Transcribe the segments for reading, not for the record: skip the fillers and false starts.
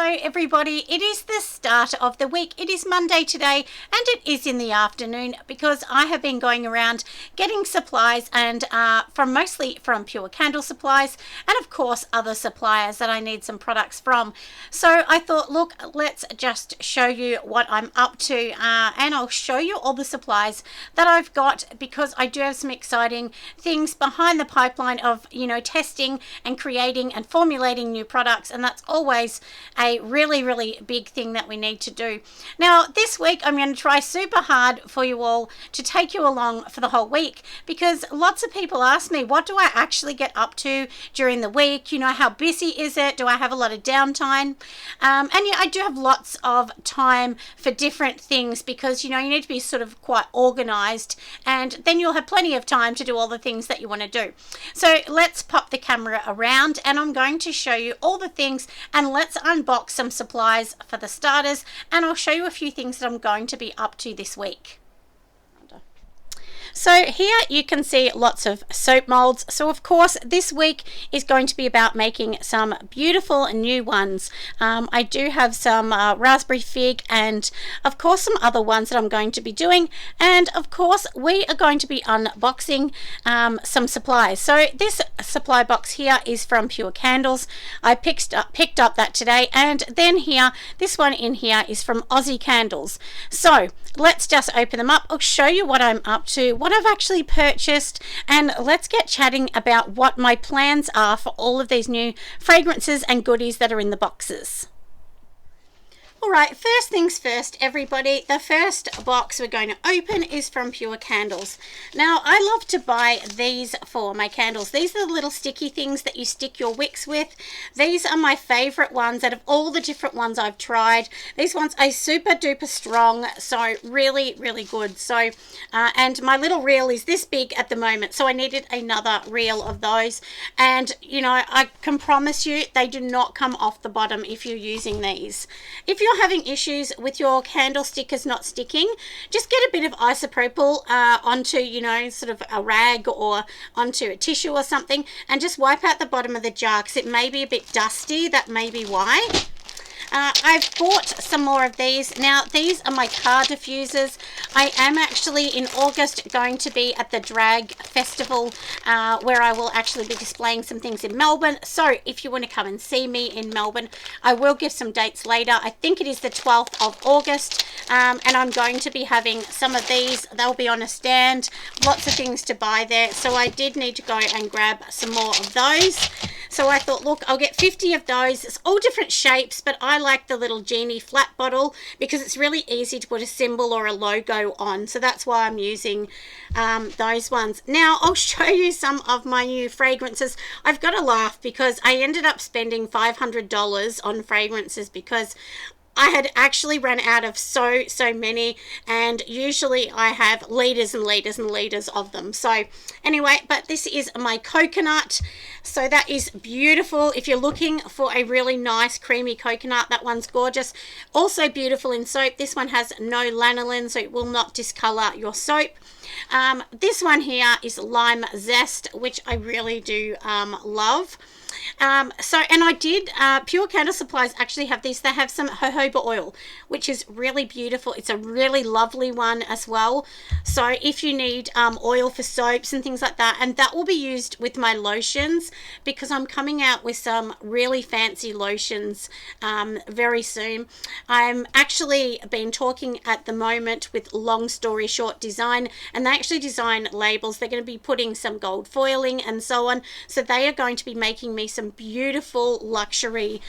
Hello everybody, it is the start of the week. It is Monday today and it is in the afternoon because I have been going around getting supplies and mostly from Pure Candle Supplies and of course other suppliers that I need some products from. So I thought, look, let's just show you what I'm up to and I'll show you all the supplies that I've got because I do have some exciting things behind the pipeline of, testing and creating and formulating new products, and that's always a really big thing that we need to do. Now this week I'm going to try super hard for you all to take you along for the whole week because lots of people ask me, what do I actually get up to during the week? How busy is it? Do I have a lot of downtime? And yeah, I do have lots of time for different things because you need to be sort of quite organized, and then you'll have plenty of time to do all the things that you want to do. So let's pop the camera around and I'm going to show you all the things, and let's unbox some supplies for the starters, and I'll show you a few things that I'm going to be up to this week. So here you can see lots of soap molds. So of course this week is going to be about making some beautiful new ones. I do have some raspberry fig and of course some other ones that I'm going to be doing, and of course we are going to be unboxing some supplies. So this supply box here is from Pure Candles. I picked up that today, and then here, this one in here is from Aussie Candles. So let's just open them up. I'll show you what I'm up to, what I've actually purchased, and let's get chatting about what my plans are for all of these new fragrances and goodies that are in the boxes. Alright, first things first everybody, the first box we're going to open is from Pure Candles. Now I love to buy these for my candles. These are the little sticky things that you stick your wicks with. These are my favorite ones out of all the different ones I've tried. These ones are super duper strong, so really good. So and my little reel is this big at the moment, so I needed another reel of those, and I can promise you they do not come off the bottom if you're using these. If you're having issues with your candle stickers not sticking, just get a bit of isopropyl onto sort of a rag or onto a tissue or something, and just wipe out the bottom of the jar because it may be a bit dusty. That may be why. I've bought some more of these. Now these are my car diffusers. I am actually in August going to be at the drag festival where I will actually be displaying some things in Melbourne. So if you want to come and see me in Melbourne, I will give some dates later. I think it is the 12th of August, and I'm going to be having some of these. They'll be on a stand, lots of things to buy there, so I did need to go and grab some more of those. So I thought, look, I'll get 50 of those. It's all different shapes, but I like the little genie flat bottle because it's really easy to put a symbol or a logo on. So that's why I'm using those ones. Now I'll show you some of my new fragrances. I've got to laugh because I ended up spending $500 on fragrances because I had actually run out of so many, and usually I have liters and liters of them. So anyway, but this is my coconut, so that is beautiful. If you're looking for a really nice creamy coconut, that one's gorgeous. Also beautiful in soap. This one has no lanolin, so it will not discolor your soap. This one here is lime zest, which I really do love. And I did, Pure Candle Supplies actually have these. They have some jojoba oil, which is really beautiful. It's a really lovely one as well. So if you need oil for soaps and things like that, and that will be used with my lotions because I'm coming out with some really fancy lotions very soon. I'm actually been talking at the moment with Long Story Short Design, and they actually design labels. They're going to be putting some gold foiling and so on. So they are going to be making me some beautiful luxury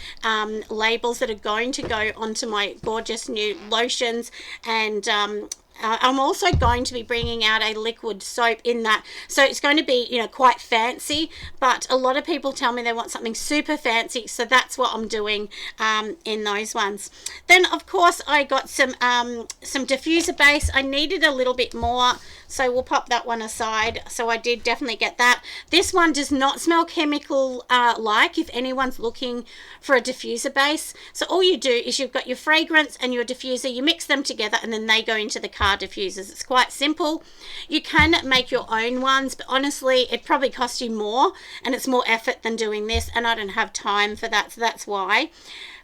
labels that are going to go onto my gorgeous new lotions, and I'm also going to be bringing out a liquid soap in that, so it's going to be quite fancy, but a lot of people tell me they want something super fancy, so that's what I'm doing in those ones. Then of course I got some diffuser base. I needed a little bit more, so we'll pop that one aside. So I did definitely get that. This one does not smell chemical like, if anyone's looking for a diffuser base. So all you do is you've got your fragrance and your diffuser, you mix them together, and then they go into the car car diffusers. It's quite simple. You can make your own ones, but honestly it probably costs you more and it's more effort than doing this, and I don't have time for that, so that's why.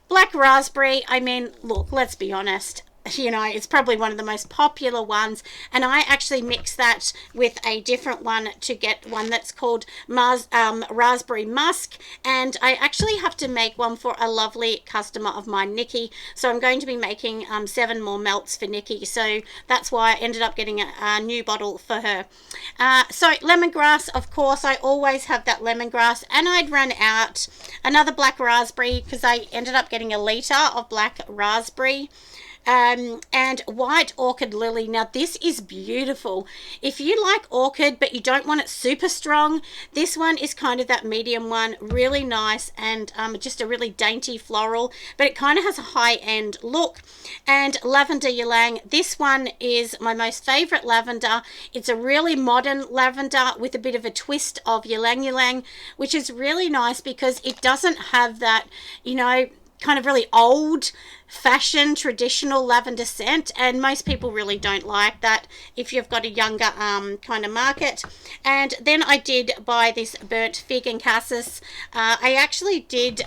Black raspberry, I mean, look, let's be honest, you know, it's probably one of the most popular ones, and I actually mix that with a different one to get one that's called raspberry musk, and I actually have to make one for a lovely customer of mine, Nikki, so I'm going to be making 7 more melts for Nikki, so that's why I ended up getting a new bottle for her. So lemongrass, of course, I always have that lemongrass, and I'd run out another black raspberry because I ended up getting a litre of black raspberry. And white orchid lily. Now this is beautiful. If you like orchid but you don't want it super strong, this one is kind of that medium one, really nice, and just a really dainty floral, but it kind of has a high-end look. And lavender ylang, this one is my most favorite lavender. It's a really modern lavender with a bit of a twist of ylang ylang, which is really nice because it doesn't have that, you know, kind of really old fashioned traditional lavender scent, and most people really don't like that if you've got a younger kind of market. And then I did buy this burnt fig and cassis. I actually did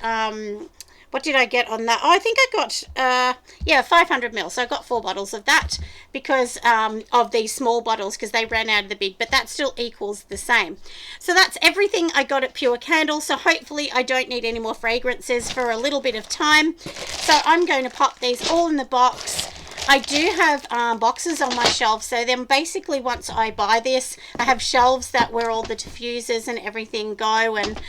what did I get on that? Oh, I think I got 500 ml, so I got 4 bottles of that because of these small bottles, because they ran out of the big, but that still equals the same. So that's everything I got at Pure Candle, so hopefully I don't need any more fragrances for a little bit of time. So I'm going to pop these all in the box. I do have boxes on my shelf, so then basically once I buy this, I have shelves that where all the diffusers and everything go, and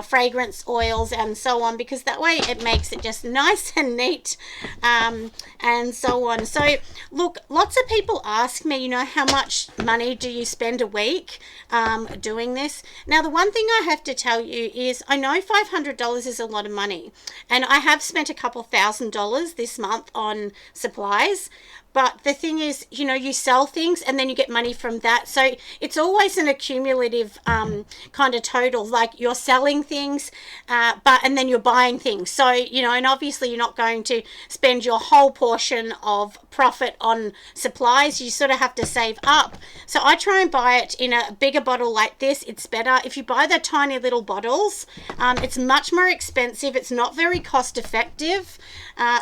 fragrance oils and so on, because that way it makes it just nice and neat, and so on. So look, lots of people ask me, you know, how much money do you spend a week doing this? Now the one thing I have to tell you is I know $500 is a lot of money, and I have spent a couple $1,000s this month on supplies. But the thing is, you know, you sell things and then you get money from that. So it's always an accumulative kind of total. Like you're selling things, and then you're buying things. So, you know, and obviously you're not going to spend your whole portion of profit on supplies. You sort of have to save up. So I try and buy it in a bigger bottle like this. It's better. If you buy the tiny little bottles, it's much more expensive. It's not very cost effective.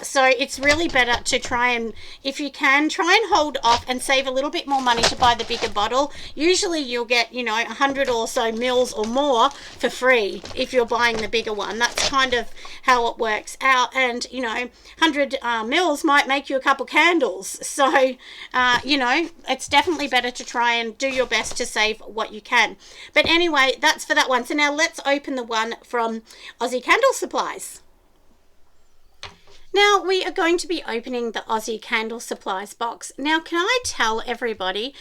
So it's really better to try and, if you can, try and hold off and save a little bit more money to buy the bigger bottle. Usually you'll get, you know, 100 or so mils or more for free if you're buying the bigger one. That's kind of how it works out. And, you know, 100 mils might make you a couple candles. So, you know, it's definitely better to try and do your best to save what you can. But anyway, that's for that one. So now let's open the one from Aussie Candle Supplies. Now we are going to be opening the Aussie Candle Supplies box. Now can I tell everybody,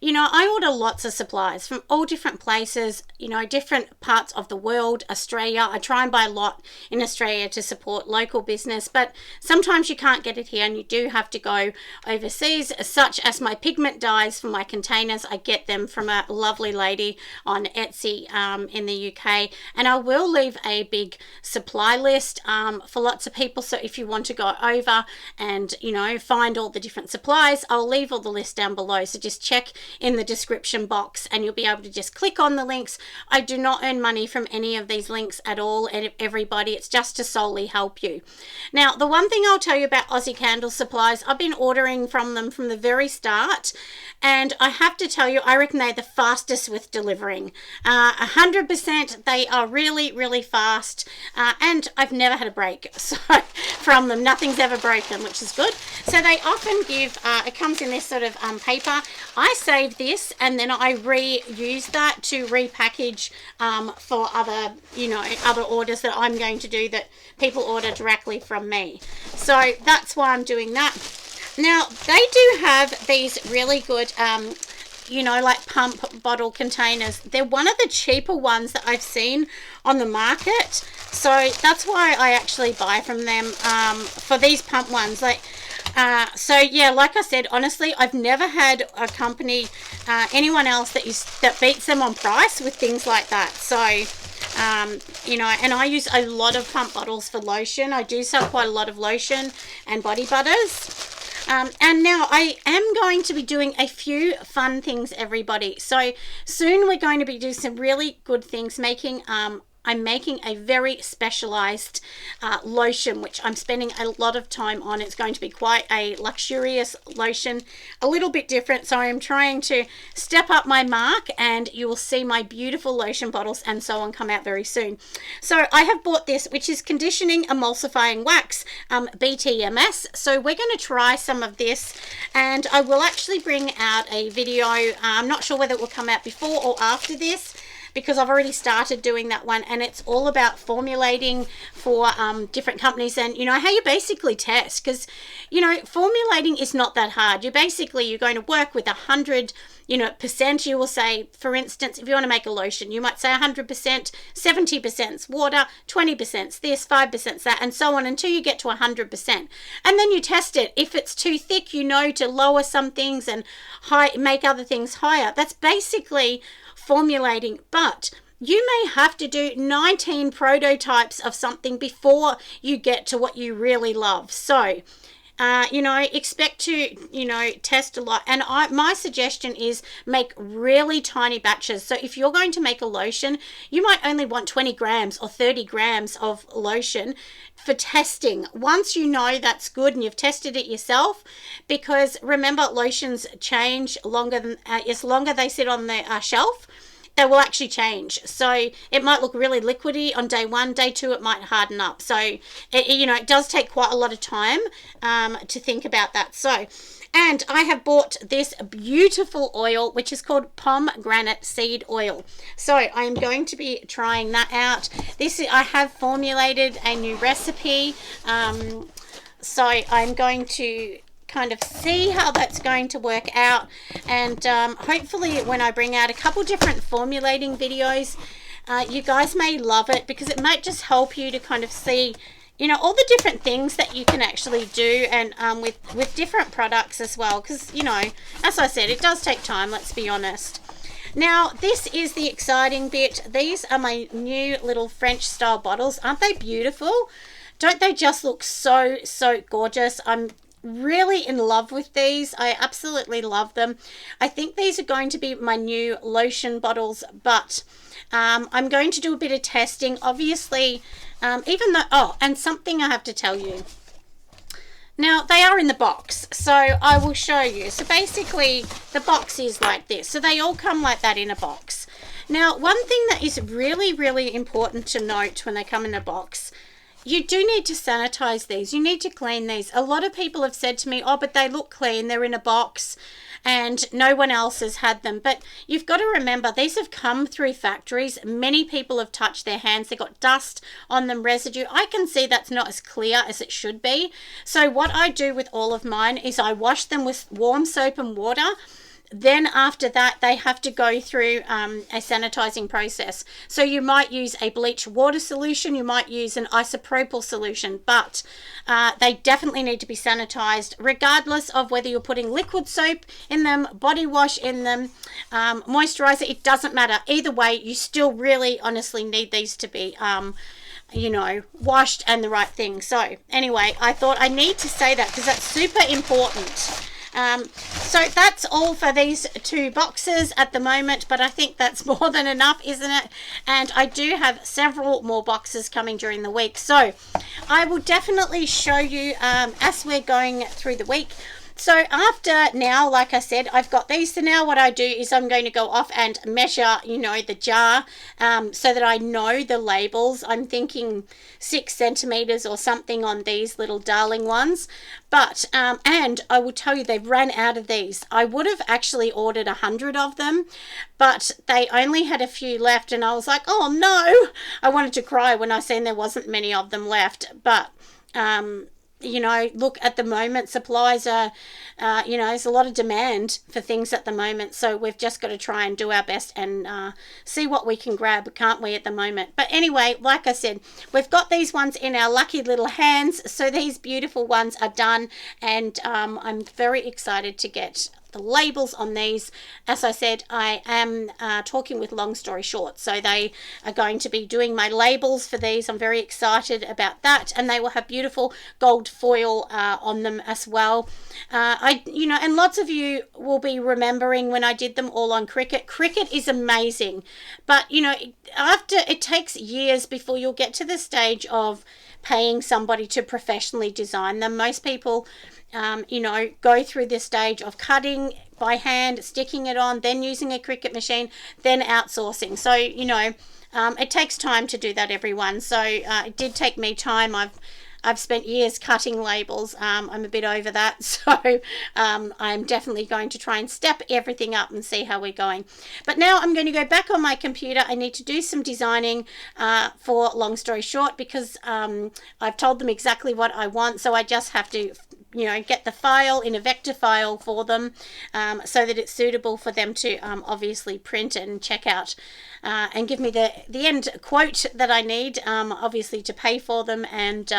you know, I order lots of supplies from all different places, you know, different parts of the world, Australia. I try and buy a lot in Australia to support local business, but sometimes you can't get it here and you do have to go overseas, such as my pigment dyes for my containers. I get them from a lovely lady on Etsy in the UK, and I will leave a big supply list for lots of people. So if you want to go over and, you know, find all the different supplies, I'll leave all the list down below. So just check in the description box and you'll be able to just click on the links. I do not earn money from any of these links at all, and everybody, it's just to solely help you. Now the one thing I'll tell you about Aussie Candle Supplies, I've been ordering from them from the very start, and I have to tell you, I reckon they're the fastest with delivering. 100%, they are really, really fast, and I've never had a break so from them. Nothing's ever broken, which is good. So they often give, it comes in this sort of paper. I save this and then I reuse that to repackage for other, you know, other orders that I'm going to do that people order directly from me. So that's why I'm doing that. Now they do have these really good you know, like pump bottle containers. They're one of the cheaper ones that I've seen on the market, so that's why I actually buy from them for these pump ones. Like so yeah, like I said, honestly, I've never had a company, anyone else that beats them on price with things like that. So you know, and I use a lot of pump bottles for lotion. I do sell quite a lot of lotion and body butters. And now I am going to be doing a few fun things, everybody. So soon we're going to be doing some really good things, I'm making a very specialized lotion, which I'm spending a lot of time on. It's going to be quite a luxurious lotion, a little bit different. So I'm trying to step up my mark, and you will see my beautiful lotion bottles and so on come out very soon. So I have bought this, which is conditioning emulsifying wax, BTMS. So we're going to try some of this, and I will actually bring out a video. I'm not sure whether it will come out before or after this, because I've already started doing that one, and it's all about formulating for different companies, and you know how you basically test, because you know formulating is not that hard. You're going to work with 100 percent. You will say, for instance, if you want to make a lotion, you might say 100%, 70% water, 20% this, 5% that, and so on until you get to 100%. And then you test it. If it's too thick, to lower some things and make other things higher. That's basically formulating. But you may have to do 19 prototypes of something before you get to what you really love. So expect to, test a lot. And my suggestion is make really tiny batches. So if you're going to make a lotion, you might only want 20 grams or 30 grams of lotion for testing. Once you know that's good and you've tested it yourself, because remember, lotions change longer than, as longer they sit on the shelf, they will actually change. So it might look really liquidy on day 1, day 2 it might harden up. So it does take quite a lot of time to think about that. So, and I have bought this beautiful oil, which is called pomegranate seed oil. So I'm going to be trying that out. I have formulated a new recipe. So I'm going to kind of see how that's going to work out, and hopefully when I bring out a couple different formulating videos, you guys may love it, because it might just help you to kind of see all the different things that you can actually do, and with different products as well, because as I said, it does take time, let's be honest. Now this is the exciting bit. These are my new little French style bottles. Aren't they beautiful? Don't they just look so gorgeous? I'm really in love with these. I absolutely love them. I think these are going to be my new lotion bottles, but I'm going to do a bit of testing, obviously, even though, and something I have to tell you. Now, they are in the box, so I will show you. So basically, the box is like this. So they all come like that in a box. Now, one thing that is really, really important to note when they come in a box, you do need to sanitize these. You need to clean these. A lot of people have said to me, oh, but they look clean. They're in a box and no one else has had them. But you've got to remember, these have come through factories. Many people have touched their hands. They've got dust on them, residue. I can see that's not as clear as it should be. So what I do with all of mine is I wash them with warm soap and water. Then after that, they have to go through a sanitizing process. So you might use a bleach water solution, you might use an isopropyl solution, but they definitely need to be sanitized, regardless of whether you're putting liquid soap in them, body wash in them, moisturizer. It doesn't matter. Either way, you still really honestly need these to be washed and the right thing. So anyway, I thought I need to say that because that's super important. So that's all for these 2 boxes at the moment, but I think that's more than enough, isn't it? And I do have several more boxes coming during the week, so I will definitely show you as we're going through the week. So after now, like I said, I've got these. So now what I do is I'm going to go off and measure, the jar so that I know the labels. I'm thinking 6 centimeters or something on these little darling ones. But, and I will tell you, they've run out of these. I would have actually ordered 100 of them, but they only had a few left. And I was like, oh no, I wanted to cry when I seen there wasn't many of them left. But, look, at the moment, supplies are, there's a lot of demand for things at the moment. So we've just got to try and do our best and see what we can grab, can't we, at the moment? But anyway, like I said, we've got these ones in our lucky little hands. So these beautiful ones are done, and I'm very excited to get the labels on these. As I said, I am talking with Long Story Short, so they are going to be doing my labels for these. I'm very excited about that, and they will have beautiful gold foil on them as well. And lots of you will be remembering when I did them all on Cricut. Cricut is amazing, but after it takes years before you'll get to the stage of paying somebody to professionally design them. Most people go through this stage of cutting by hand, sticking it on, then using a Cricut machine, then outsourcing. So it takes time to do that, everyone. So it did take me time. I've spent years cutting labels. I'm a bit over that, so I'm definitely going to try and step everything up and see how we're going. But now I'm going to go back on my computer. I need to do some designing for Long Story Short, because I've told them exactly what I want, so I just have to get the file in a vector file for them, so that it's suitable for them to obviously print and check out and give me the end quote that I need, obviously to pay for them and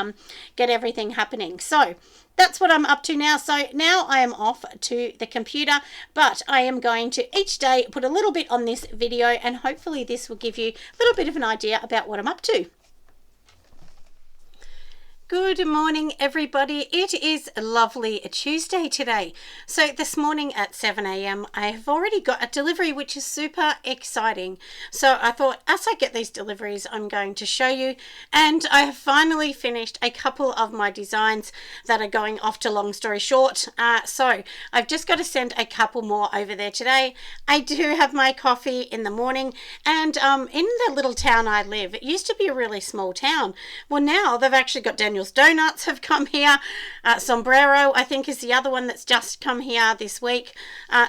get everything happening. So that's what I'm up to now. So now I am off to the computer, but I am going to each day put a little bit on this video, and hopefully this will give you a little bit of an idea about what I'm up to. Good morning, everybody. It is a lovely Tuesday today. So this morning at 7 a.m. I have already got a delivery, which is super exciting. So I thought, as I get these deliveries, I'm going to show you. And I have finally finished a couple of my designs that are going off to Long Story Short. So I've just got to send a couple more over there today. I do have my coffee in the morning, and in the little town I live, it used to be a really small town. Well, now they've actually got Daniel's Donuts have come here. Sombrero, I think, is the other one that's just come here this week.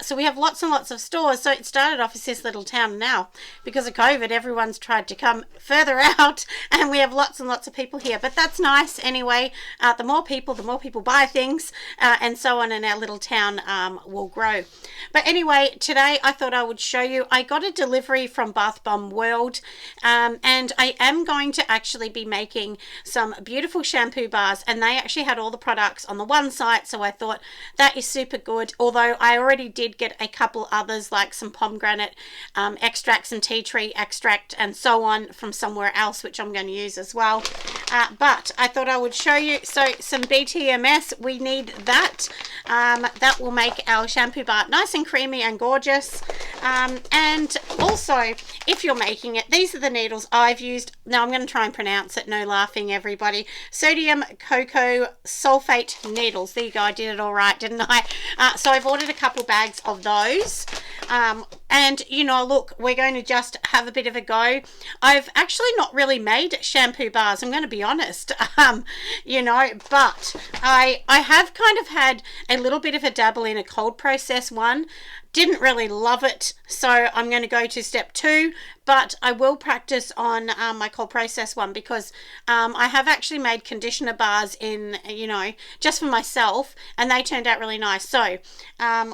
So we have lots and lots of stores. So it started off as this little town. Now, because of COVID, everyone's tried to come further out, and we have lots and lots of people here. But that's nice anyway. The more people buy things, and so on, and our little town will grow. But anyway, today I thought I would show you. I got a delivery from Bath Bomb World, and I am going to actually be making some beautiful shampoo bars, and they actually had all the products on the one site, so I thought that is super good. Although I already did get a couple others, like some pomegranate extracts and tea tree extract and so on from somewhere else, which I'm going to use as well. But I thought I would show you. So some BTMS, we need that. That will make our shampoo bar nice and creamy and gorgeous. And also, if you're making it, these are the needles I've used. Now I'm going to try and pronounce it, no laughing, everybody. Sodium cocoa sulfate needles. There you go, I did it all right, didn't I? So I've ordered a couple bags of those. And look, we're going to just have a bit of a go. I've actually not really made shampoo bars, I'm going to be honest. But I have kind of had a little bit of a dabble in a cold process one. Didn't really love it, so I'm going to go to step 2, but I will practice on my cold process one, because I have actually made conditioner bars in, just for myself, and they turned out really nice. So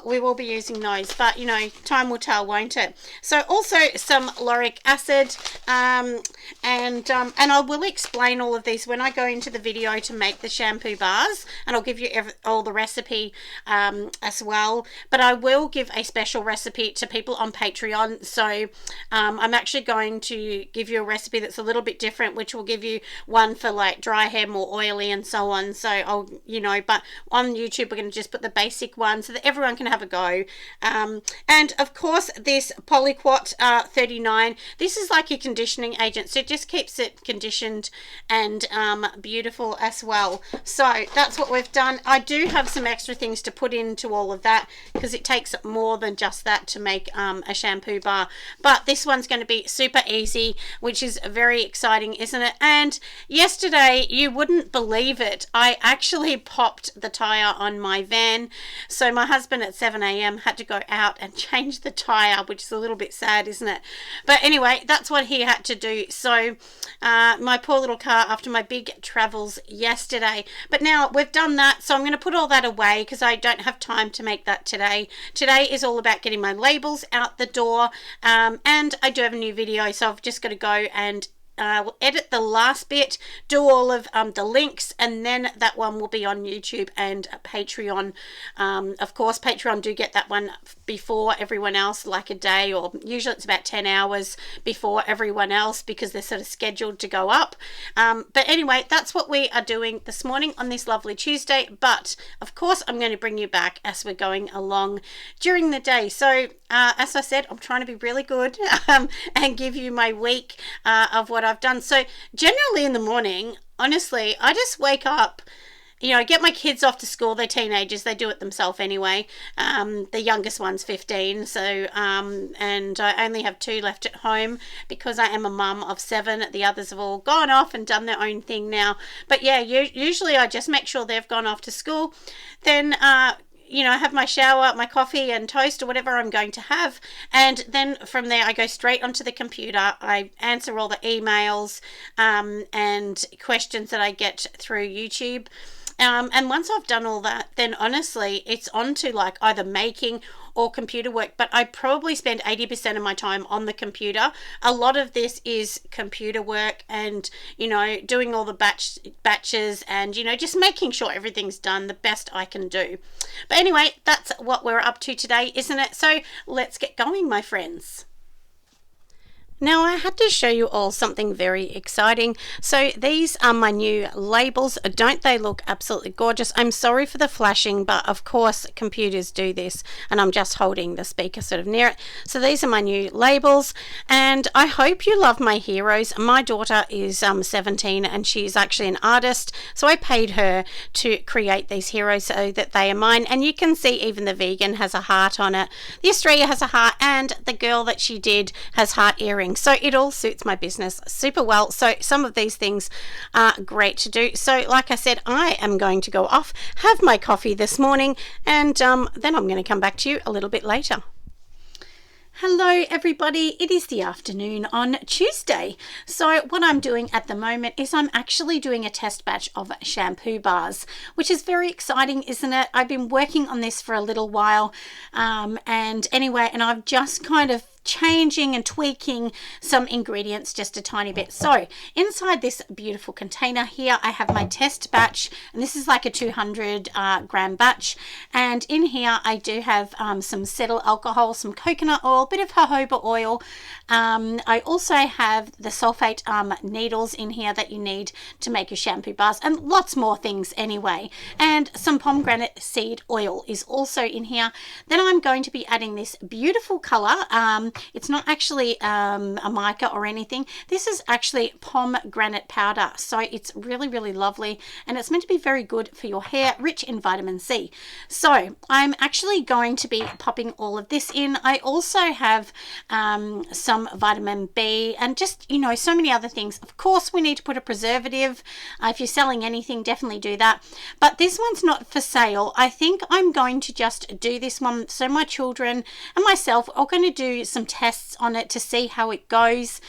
we will be using those, but time will tell, won't it? So also some lauric acid, and I will explain all of these when I go into the video to make the shampoo bars, and I'll give you all the recipe as well. But I will give a special recipe to people on Patreon. So I'm actually going to give you a recipe that's a little bit different, which will give you one for like dry hair, more oily and so on. So I'll, but on YouTube we're going to just put the basic one so that everyone can have a go. And of course this Polyquat 39, this is like a conditioning agent, so it just keeps it conditioned and beautiful as well. So that's what we've done. I do have some extra things to put into all of that, because it takes more than just that to make a shampoo bar. But this one's going to be super easy, which is very exciting, isn't it? And yesterday, you wouldn't believe it, I actually popped the tire on my van. So my husband at 7 a.m. had to go out and change the tire, which is a little bit sad, isn't it? But anyway, that's what he had to do. So my poor little car after my big travels yesterday. But now we've done that, so I'm going to put all that away because I don't have time to make that today. Today is all about getting my labels out the door, and I do have a new video, so I've just got to go and edit the last bit, do all of the links, and then that one will be on YouTube and Patreon. Of course, Patreon do get that one before everyone else, like a day, or usually it's about 10 hours before everyone else, because they're sort of scheduled to go up. But anyway, that's what we are doing this morning on this lovely Tuesday. But of course, I'm going to bring you back as we're going along during the day. So as I said, I'm trying to be really good and give you my week of what I've done. So generally in the morning, honestly, I just wake up, get my kids off to school. They're teenagers. They do it themselves anyway. The youngest one's 15. So, and I only have 2 left at home because I am a mum of 7. The others have all gone off and done their own thing now. But yeah, usually I just make sure they've gone off to school. Then, have my shower, my coffee and toast or whatever I'm going to have. And then from there, I go straight onto the computer. I answer all the emails and questions that I get through YouTube. And once I've done all that, then honestly, it's on to like either making or computer work. But I probably spend 80% of my time on the computer. A lot of this is computer work and, doing all the batches and, just making sure everything's done the best I can do. But anyway, that's what we're up to today, isn't it? So let's get going, my friends. Now I had to show you all something very exciting. So these are my new labels. Don't they look absolutely gorgeous? I'm sorry for the flashing, but of course computers do this, and I'm just holding the speaker sort of near it. So these are my new labels, and I hope you love my heroes. My daughter is 17 and she's actually an artist, so I paid her to create these heroes so that they are mine. And you can see even the vegan has a heart on it, the Australia has a heart, and the girl that she did has heart earrings. So it all suits my business super well. So some of these things are great to do. So like I said, I am going to go off, have my coffee this morning, and then I'm going to come back to you a little bit later. Hello everybody, it is the afternoon on Tuesday. So what I'm doing at the moment is I'm actually doing a test batch of shampoo bars, which is very exciting, isn't it? I've been working on this for a little while and I've just kind of changing and tweaking some ingredients just a tiny bit. So inside this beautiful container here, I have my test batch, and this is like a 200 gram batch. And in here, I do have some cetyl alcohol, some coconut oil, bit of jojoba oil. I also have the sulfate needles in here that you need to make your shampoo bars, and lots more things anyway. And some pomegranate seed oil is also in here. Then I'm going to be adding this beautiful color. It's not actually a mica or anything. This is actually pomegranate powder. So it's really, really lovely, and it's meant to be very good for your hair, rich in vitamin C. So I'm actually going to be popping all of this in. I also have some vitamin B and just, so many other things. Of course, we need to put a preservative. If you're selling anything, definitely do that. But this one's not for sale. I think I'm going to just do this one so my children and myself are going to do some tests on it to see how it goes.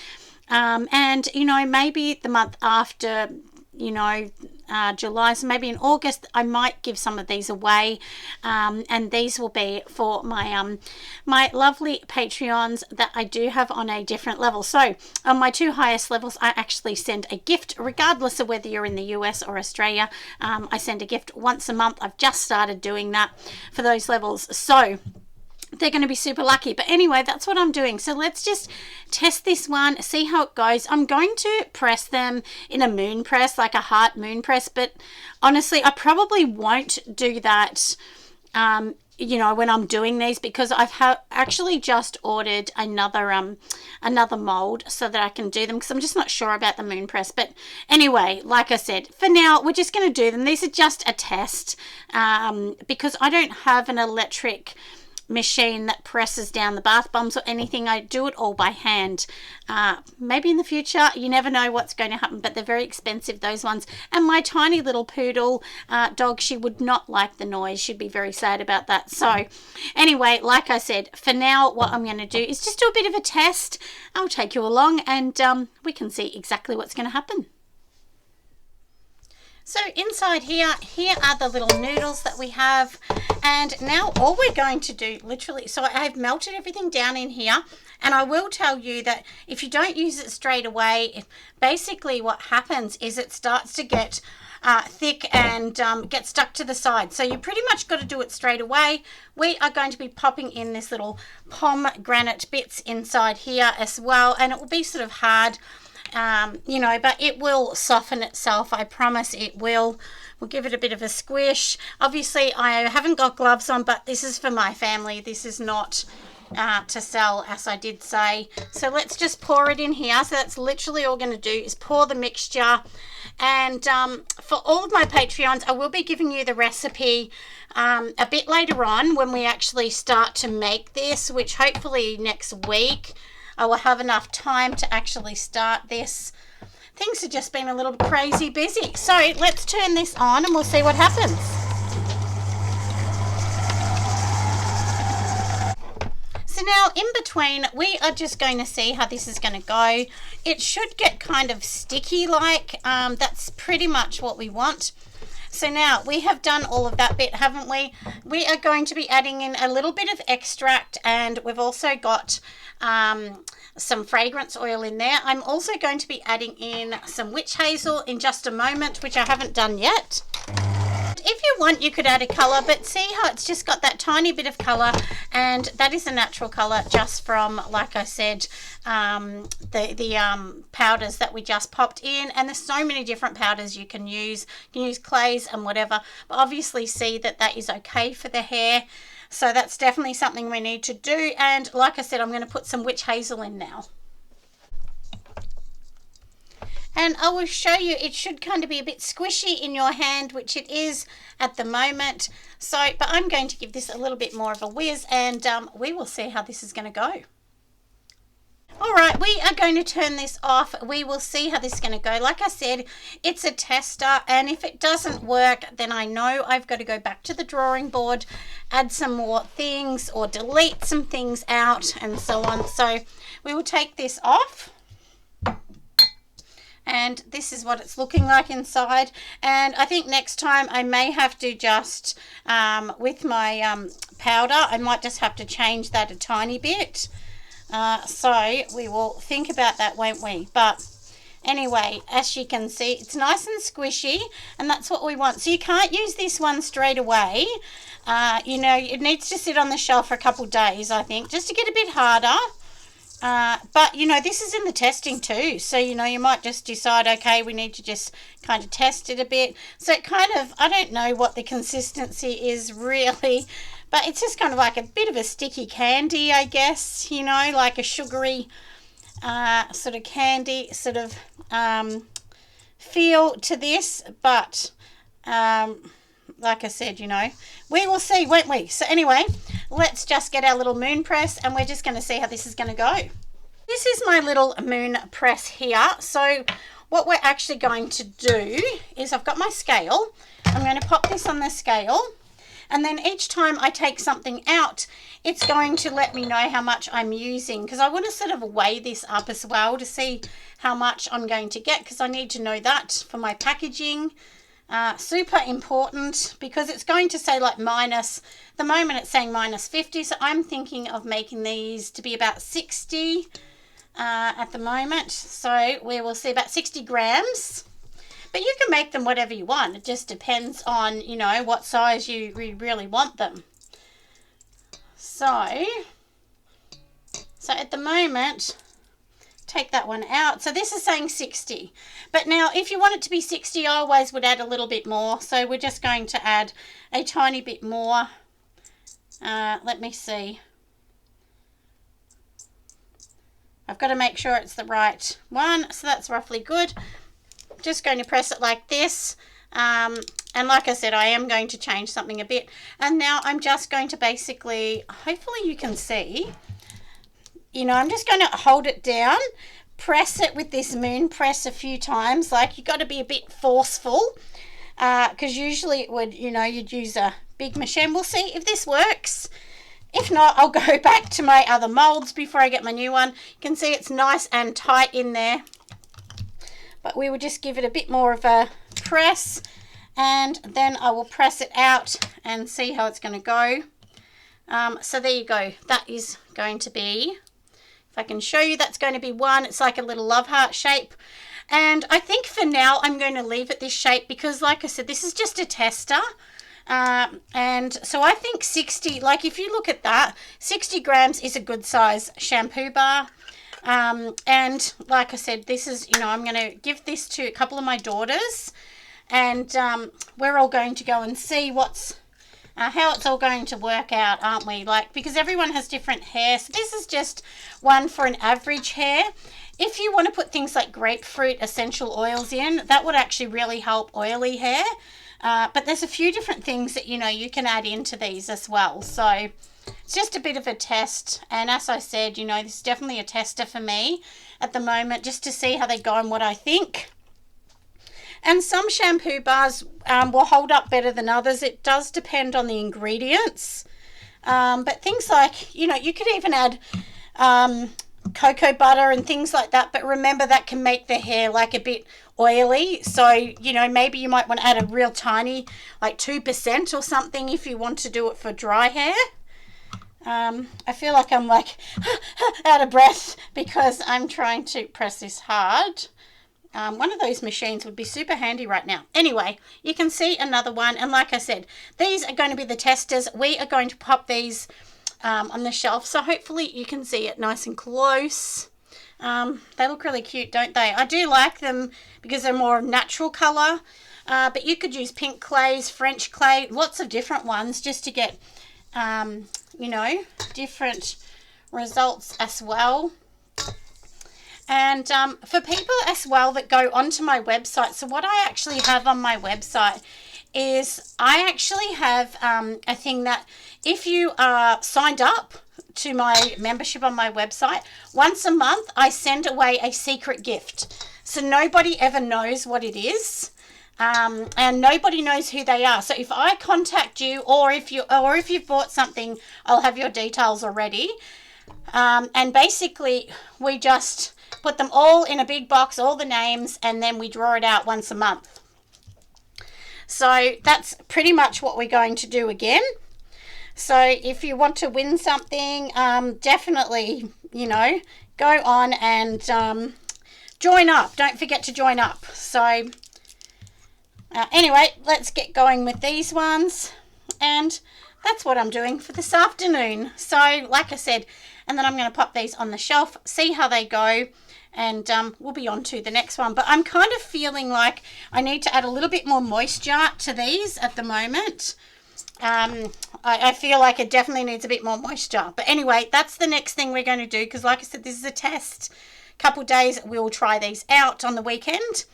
And, maybe the month after, July, so maybe in August, I might give some of these away. And these will be for my my lovely Patreons that I do have on a different level. So on my 2 highest levels, I actually send a gift, regardless of whether you're in the US or Australia. I send a gift once a month. I've just started doing that for those levels. So they're going to be super lucky. But anyway, that's what I'm doing. So let's just test this one, see how it goes. I'm going to press them in a moon press, like a heart moon press. But honestly, I probably won't do that, when I'm doing these, because I've actually just ordered another mold so that I can do them, because I'm just not sure about the moon press. But anyway, like I said, for now, we're just going to do them. These are just a test because I don't have an electric machine that presses down the bath bombs or anything. I do it all by hand. Maybe in the future, you never know what's going to happen, but they're very expensive, those ones. And my tiny little poodle dog, she would not like the noise. She'd be very sad about that. So anyway, like I said, for now, what I'm going to do is just do a bit of a test. I'll take you along and we can see exactly what's going to happen. So inside here are the little noodles that we have, and now all we're going to do, literally, so I've melted everything down in here, and I will tell you that if you don't use it straight away, basically what happens is it starts to get thick and get stuck to the side. So you pretty much got to do it straight away. We are going to be popping in this little pomegranate bits inside here as well, and it will be sort of hard, you know, but it will soften itself. I promise it will. We'll give it a bit of a squish. Obviously, I haven't got gloves on, but this is for my family. This is not to sell, as I did say. So let's just pour it in here. So that's literally all we're going to do is pour the mixture. And for all of my Patreons, I will be giving you the recipe a bit later on when we actually start to make this, which hopefully next week I will have enough time to actually start this. Things have just been a little crazy busy. So let's turn this on and we'll see what happens. So now in between, we are just going to see how this is going to go. It should get kind of sticky like. That's pretty much what we want. So now we have done all of that bit, haven't we? We are going to be adding in a little bit of extract, and we've also got some fragrance oil in there. I'm also going to be adding in some witch hazel in just a moment, which I haven't done yet. If you want, you could add a colour, but see how it's just got that tiny bit of colour, and that is a natural colour just from, like I said, the powders that we just popped in. And there's so many different powders you can use. You can use clays and whatever, but obviously see that that is okay for the hair. So that's definitely something we need to do. And like I said, I'm going to put some witch hazel in now. And I will show you, it should kind of be a bit squishy in your hand, which it is at the moment. So, but I'm going to give this a little bit more of a whiz, and we will see how this is going to go. All right, we are going to turn this off. We will see how this is going to go. Like I said, it's a tester, and if it doesn't work, then I know I've got to go back to the drawing board, add some more things, or delete some things out, and so on. So we will take this off. And this is what it's looking like inside. And I think next time I may have to just, with my powder, I might just have to change that a tiny bit. So we will think about that, won't we? But anyway, as you can see, it's nice and squishy, and that's what we want. So you can't use this one straight away. You know, it needs to sit on the shelf for a couple of days, I think, just to get a bit harder. But you know, this is in the testing too, so you know, you might just decide, okay, we need to just kind of test it a bit. So it kind of, I don't know what the consistency is really, but it's just kind of like a bit of a sticky candy, I guess, you know, like a sugary sort of candy sort of feel to this. But like I said, you know, we will see, won't we? So anyway, let's just get our little moon press, and we're just going to see how this is going to go. This is my little moon press here. So what we're actually going to do is, I've got my scale. I'm going to pop this on the scale, and then each time I take something out, it's going to let me know how much I'm using, because I want to sort of weigh this up as well to see how much I'm going to get, because I need to know that for my packaging. Super important, because it's going to say like minus, at the moment it's saying minus 50, so I'm thinking of making these to be about 60 at the moment. So we will see about 60 grams, but you can make them whatever you want. It just depends on, you know, what size you really want them. So at the moment, take that one out. So this is saying 60, but now if you want it to be 60, I always would add a little bit more. So we're just going to add a tiny bit more. Let me see. I've got to make sure it's the right one. So that's roughly good. Just going to press it like this. And like I said, I am going to change something a bit. And now I'm just going to basically, hopefully you can see, you know, I'm just going to hold it down, press it with this moon press a few times. Like, you got to be a bit forceful, because usually it would, you know, you'd use a big machine. We'll see if this works. If not, I'll go back to my other molds before I get my new one. You can see it's nice and tight in there, but we will just give it a bit more of a press, and then I will press it out and see how it's going to go. So there you go. That is going to be, if I can show you, that's going to be one. It's like a little love heart shape. And I think for now I'm going to leave it this shape because, like I said, this is just a tester. And so I think 60, like if you look at that, 60 grams is a good size shampoo bar. And like I said, this is, you know, I'm going to give this to a couple of my daughters, and we're all going to go and see what's how it's all going to work out, aren't we? Like, because everyone has different hair. So this is just one for an average hair. If you want to put things like grapefruit essential oils in, that would actually really help oily hair. But there's a few different things that, you know, you can add into these as well. So it's just a bit of a test. And as I said, you know, this is definitely a tester for me at the moment, just to see how they go and what I think. And some shampoo bars will hold up better than others. It does depend on the ingredients. But things like, you know, you could even add cocoa butter and things like that. But remember, that can make the hair like a bit oily. So, you know, maybe you might want to add a real tiny, like 2% or something if you want to do it for dry hair. I feel like I'm like out of breath because I'm trying to press this hard. One of those machines would be super handy right now. Anyway, you can see another one. And like I said, these are going to be the testers. We are going to pop these on the shelf. So hopefully you can see it nice and close. They look really cute, don't they? I do like them because they're more natural colour. But you could use pink clays, French clay, lots of different ones just to get, you know, different results as well. And for people as well that go onto my website, so what I actually have on my website is I actually have a thing that if you are signed up to my membership on my website, once a month I send away a secret gift. So nobody ever knows what it is. And nobody knows who they are. So if I contact you, or if you've bought something, I'll have your details already. And basically we just put them all in a big box, all the names, and then we draw it out once a month. So that's pretty much what we're going to do again. So if you want to win something, definitely, you know, go on and join up. Don't forget to join up. So anyway, let's get going with these ones. And that's what I'm doing for this afternoon. So like I said, and then I'm going to pop these on the shelf, see how they go, and we'll be on to the next one. But I'm kind of feeling like I need to add a little bit more moisture to these at the moment. I feel like it definitely needs a bit more moisture. But anyway, that's the next thing we're going to do, because like I said, this is a test. Couple days we'll try these out on the weekend.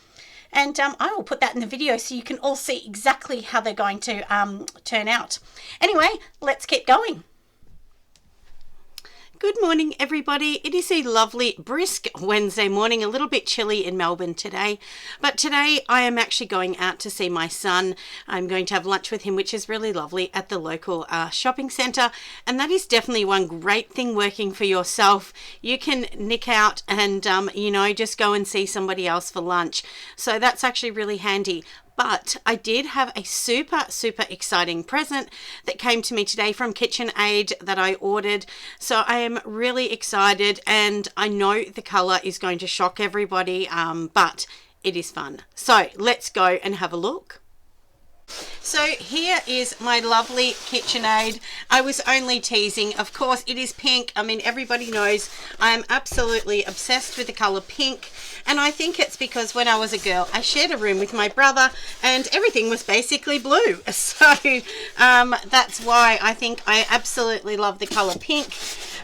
And I will put that in the video so you can all see exactly how they're going to turn out. Anyway, let's get going. Good morning, everybody. It is a lovely, brisk Wednesday morning, a little bit chilly in Melbourne today. But today I am actually going out to see my son. I'm going to have lunch with him, which is really lovely, at the local shopping centre. And that is definitely one great thing working for yourself. You can nick out and, you know, just go and see somebody else for lunch. So that's actually really handy. But I did have a super exciting present that came to me today from KitchenAid that I ordered. So I am really excited, and I know the colour is going to shock everybody, but it is fun. So let's go and have a look. So here is my lovely KitchenAid. I was only teasing. Of course, it is pink. I mean, everybody knows I am absolutely obsessed with the colour pink. And I think it's because when I was a girl, I shared a room with my brother and everything was basically blue. So that's why I think I absolutely love the colour pink.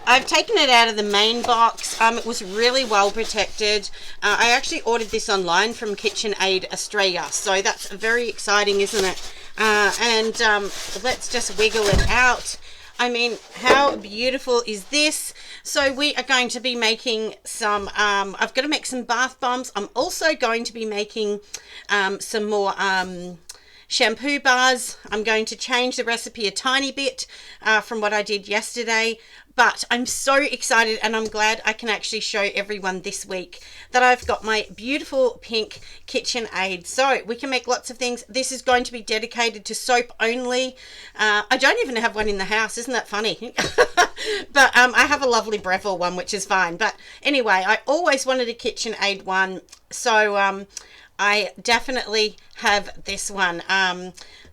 I've taken it out of the main box. It was really well protected. I actually ordered this online from KitchenAid Australia. So that's very exciting, isn't it? And let's just wiggle it out. I mean, how beautiful is this? So we are going to be making some, I've got to make some bath bombs. I'm also going to be making some more shampoo bars. I'm going to change the recipe a tiny bit from what I did yesterday. But I'm so excited, and I'm glad I can actually show everyone this week that I've got my beautiful pink KitchenAid. So we can make lots of things. This is going to be dedicated to soap only. I don't even have one in the house. Isn't that funny? But I have a lovely Breville one, which is fine. But anyway, I always wanted a KitchenAid one. So I definitely have this one.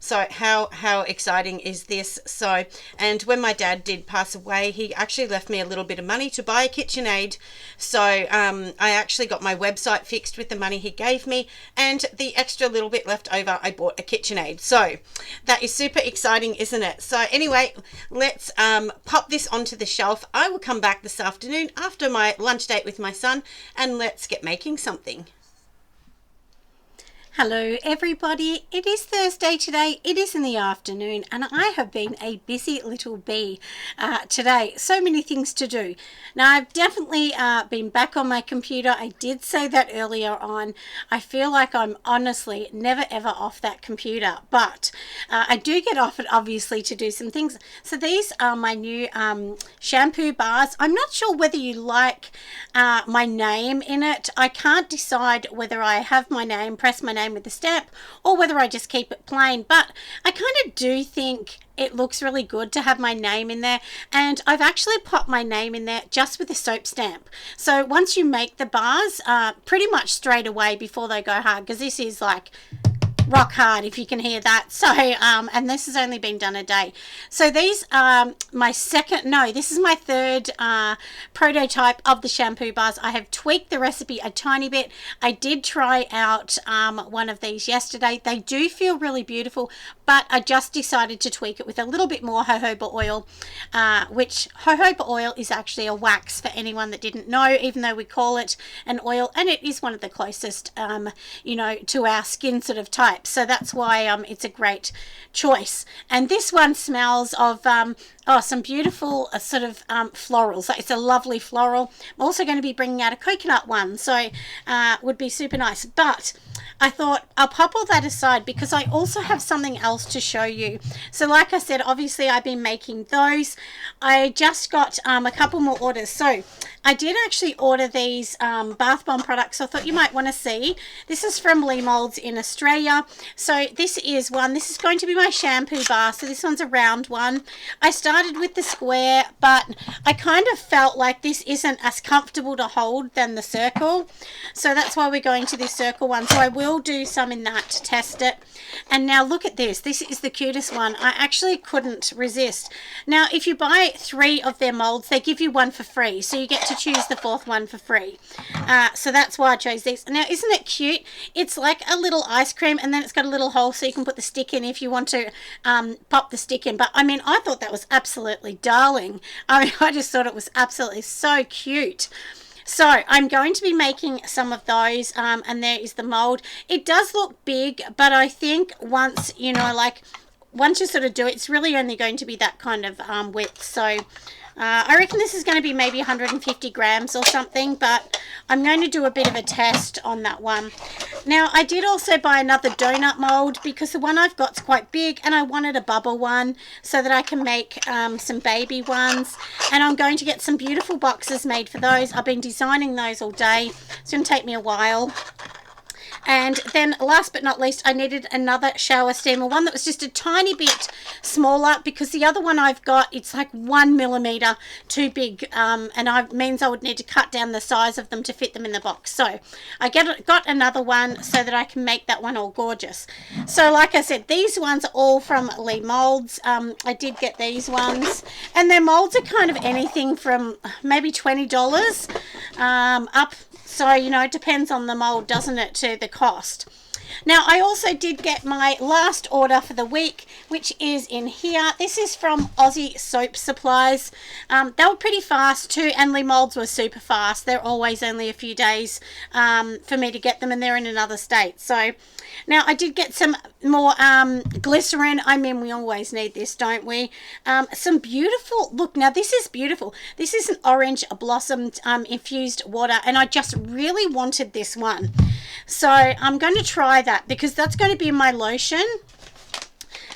So how exciting is this? So, and when my dad did pass away, he actually left me a little bit of money to buy a KitchenAid. So I actually got my website fixed with the money he gave me, and the extra little bit left over, I bought a KitchenAid. So that is super exciting, isn't it? So anyway, let's pop this onto the shelf. I will come back this afternoon after my lunch date with my son, and let's get making something. Hello everybody, it is Thursday today, it is in the afternoon, and I have been a busy little bee today. So many things to do. Now I've definitely been back on my computer. I did say that earlier on. I feel like I'm honestly never ever off that computer, but I do get off it obviously to do some things. So these are my new shampoo bars. I'm not sure whether you like my name in it. I can't decide whether I have my name, press my name with the stamp, or whether I just keep it plain, but I kind of do think it looks really good to have my name in there, and I've actually popped my name in there just with a soap stamp. So once you make the bars, pretty much straight away before they go hard, because this is like rock hard, if you can hear that. So and this has only been done a day. So these are this is my third prototype of the shampoo bars. I have tweaked the recipe a tiny bit. I did try out one of these yesterday. They do feel really beautiful, but I just decided to tweak it with a little bit more jojoba oil, which jojoba oil is actually a wax, for anyone that didn't know, even though we call it an oil, and it is one of the closest to our skin sort of type. So that's why it's a great choice. And this one smells of some beautiful sort of florals. It's a lovely floral. I'm also going to be bringing out a coconut one, so would be super nice. But I thought I'll pop all that aside because I also have something else to show you. So like I said, obviously I've been making those. I just got a couple more orders. So I did actually order these bath bomb products, so I thought you might want to see. This is from Lee Molds in Australia. So this is one. This is going to be my shampoo bar. So this one's a round one. I started with the square, but I kind of felt like this isn't as comfortable to hold than the circle. So that's why we're going to this circle one. So I will do some in that to test it. And now look at this. This is the cutest one. I actually couldn't resist. Now, if you buy 3 of their molds, they give you one for free. So you get to choose the 4th one for free. So that's why I chose these. Now, isn't it cute? It's like a little ice cream, and then it's got a little hole so you can put the stick in if you want to pop the stick in. But I mean, I thought that was absolutely darling. I mean, I just thought it was absolutely so cute. So I'm going to be making some of those, and there is the mold. It does look big, but I think once you sort of do it, it's really only going to be that kind of width. So I reckon this is going to be maybe 150 grams or something, but I'm going to do a bit of a test on that one. Now, I did also buy another donut mold because the one I've got is quite big, and I wanted a bubble one so that I can make some baby ones. And I'm going to get some beautiful boxes made for those. I've been designing those all day. It's going to take me a while. And then last but not least, I needed another shower steamer, one that was just a tiny bit smaller, because the other one I've got, it's like 1 millimeter too big, and it means I would need to cut down the size of them to fit them in the box. So I got another one so that I can make that one all gorgeous. So like I said, these ones are all from Lee Molds. I did get these ones, and their molds are kind of anything from maybe $20 up. So, it depends on the mold, doesn't it, to the cost. Now, I also did get my last order for the week, which is in here. This is from Aussie Soap Supplies. They were pretty fast too, and Lee Molds were super fast. They're always only a few days for me to get them, and they're in another state. So, now I did get some more glycerin. I mean, we always need this, don't we? Some beautiful, look, now this is beautiful. This is an orange blossomed infused water, and I just really wanted this one. So I'm going to try that because that's going to be my lotion.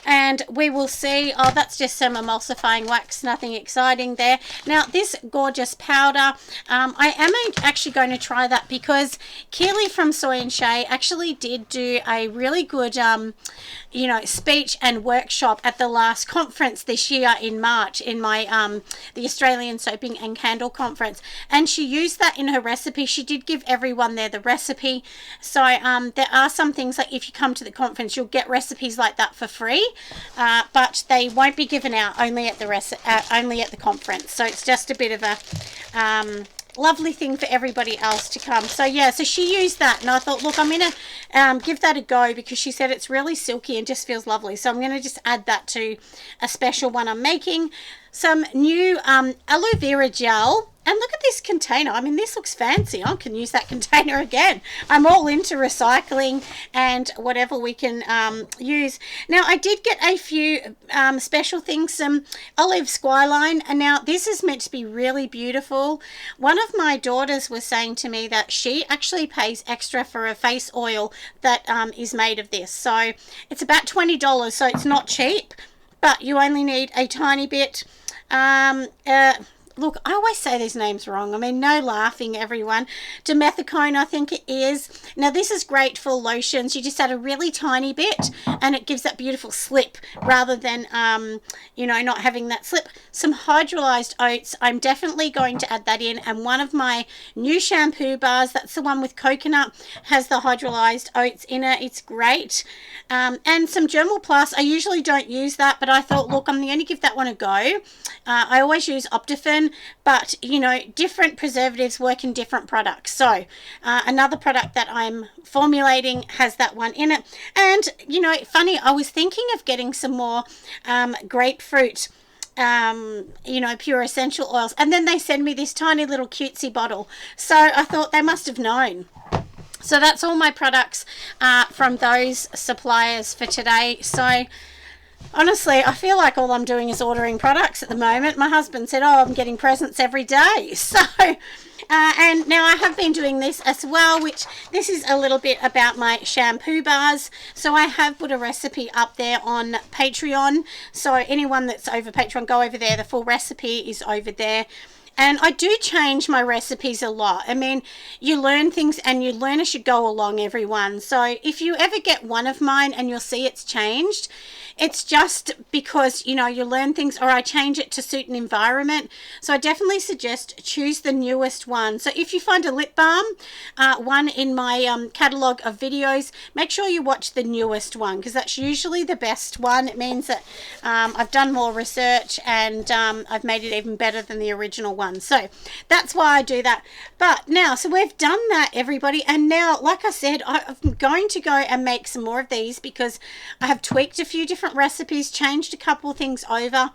and we will see. Oh, that's just some emulsifying wax, nothing exciting there. Now this gorgeous powder, I am actually going to try that because Keely from Soy and Shay actually did do a really good you know, speech and workshop at the last conference this year in March, in my the Australian Soaping and Candle Conference, and she used that in her recipe. She did give everyone there the recipe. So there are some things, like if you come to the conference, you'll get recipes like that for free, but they won't be given out, only at the conference. So it's just a bit of a lovely thing for everybody else to come. So yeah, so she used that, and I thought, look, I'm gonna give that a go because she said it's really silky and just feels lovely. So I'm gonna just add that to a special one I'm making. Some new aloe vera gel. And look at this container. I mean, this looks fancy. I can use that container again. I'm all into recycling and whatever we can use. Now, I did get a few special things, some olive squalene. And now this is meant to be really beautiful. One of my daughters was saying to me that she actually pays extra for a face oil that is made of this. So it's about $20, so it's not cheap, but you only need a tiny bit. Look, I always say these names wrong. I mean, no laughing, everyone. Dimethicone, I think it is. Now, this is great for lotions. You just add a really tiny bit, and it gives that beautiful slip rather than, you know, not having that slip. Some hydrolyzed oats. I'm definitely going to add that in. And one of my new shampoo bars, that's the one with coconut, has the hydrolyzed oats in it. It's great. And some Germal Plus. I usually don't use that, but I thought, look, I'm going to give that one a go. I always use Optifen, but you know, different preservatives work in different products. So another product that I'm formulating has that one in it. And you know, funny, I was thinking of getting some more grapefruit you know, pure essential oils, and then they send me this tiny little cutesy bottle, so I thought they must have known. So that's all my products from those suppliers for today. So honestly, I feel like all I'm doing is ordering products at the moment. My husband said, oh, I'm getting presents every day. So, and now I have been doing this as well, which this is a little bit about my shampoo bars. So I have put a recipe up there on Patreon. So anyone that's over Patreon, go over there. The full recipe is over there. And I do change my recipes a lot. I mean, you learn things and you learn as you go along, everyone. So if you ever get one of mine and you'll see it's changed, it's just because, you know, you learn things, or I change it to suit an environment. So I definitely suggest choose the newest one. So if you find a lip balm, one in my catalogue of videos, make sure you watch the newest one, because that's usually the best one. It means that I've done more research and I've made it even better than the original one. So that's why I do that. But now, so we've done that, everybody, and now, like I said, I'm going to go and make some more of these because I have tweaked a few different recipes, changed a couple of things over.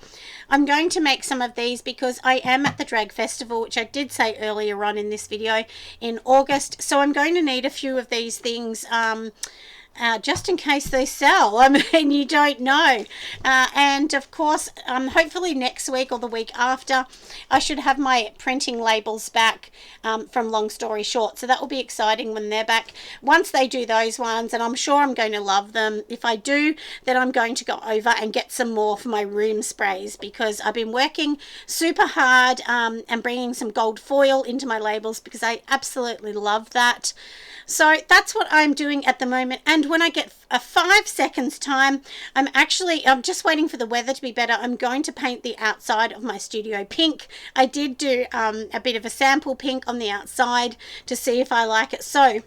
I'm going to make some of these because I am at the Drag Festival, which I did say earlier on in this video, in August. So I'm going to need a few of these things just in case they sell. I mean, you don't know. And of course, hopefully next week or the week after, I should have my printing labels back from Long Story Short. So that will be exciting when they're back. Once they do those ones, and I'm sure I'm going to love them. If I do, then I'm going to go over and get some more for my room sprays, because I've been working super hard and bringing some gold foil into my labels because I absolutely love that. So that's what I'm doing at the moment. And when I get a 5 seconds time, I'm just waiting for the weather to be better. I'm going to paint the outside of my studio pink. I did do a bit of a sample pink on the outside to see if I like it. So,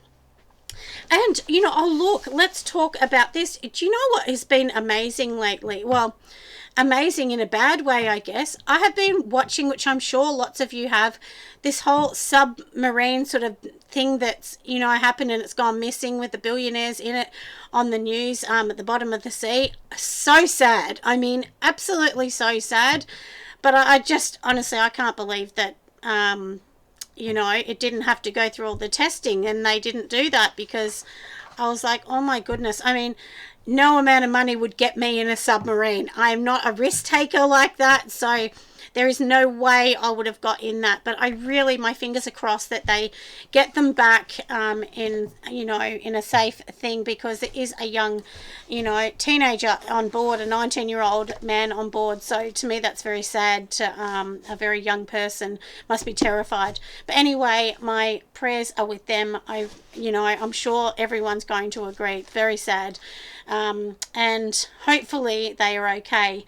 and you know, oh look, let's talk about this. Do you know what has been amazing lately? Well, amazing in a bad way, I guess. I have been watching, which I'm sure lots of you have, this whole submarine sort of thing that's, you know, happened and it's gone missing with the billionaires in it on the news at the bottom of the sea. So sad. I mean, absolutely so sad. But I just, honestly, I can't believe that, you know, it didn't have to go through all the testing, and they didn't do that, because I was like, oh my goodness. I mean, no amount of money would get me in a submarine. I'm not a risk taker like that. So There is no way I would have got in that, but I really, my fingers are crossed that they get them back in, you know, in a safe thing, because there is a young, you know, teenager on board, a 19-year-old man on board. So to me, that's very sad. A very young person must be terrified. But anyway, my prayers are with them. You know, I'm sure everyone's going to agree. Very sad. And hopefully they are okay.